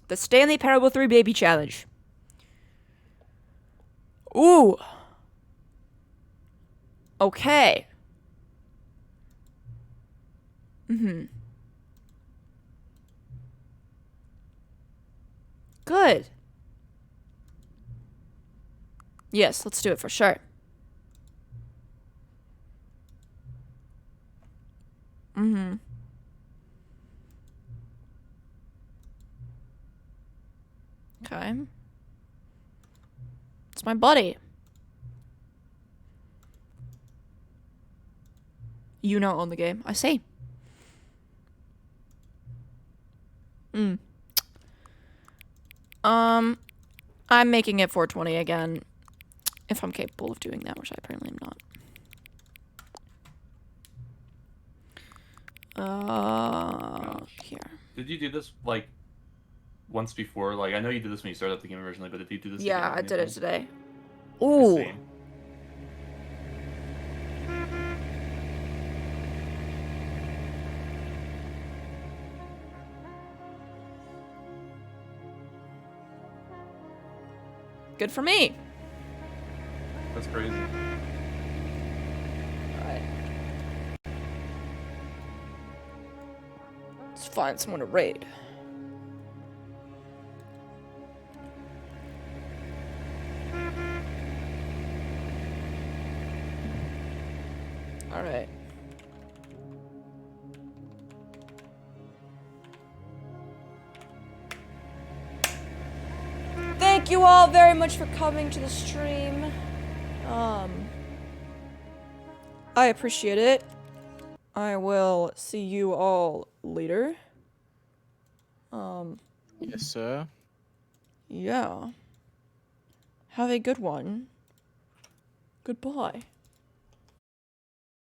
The Stanley Parable 3 baby challenge. Ooh. Okay. Good. Yes, let's do it for sure. Okay. It's my buddy. You now own the game. I see. I'm making it 420 again. If I'm capable of doing that, which I apparently am not. Here. Did you do this like once before? Like I know you did this when you started up the game originally, but did you do this? Yeah, again I at did any it today. point? Ooh. Same. Good for me. That's crazy. Alright. Let's find someone to raid. Alright. Thank you all very much for coming to the stream. I appreciate it. I will see you all later. Yes, sir. Yeah. Have a good one. Goodbye.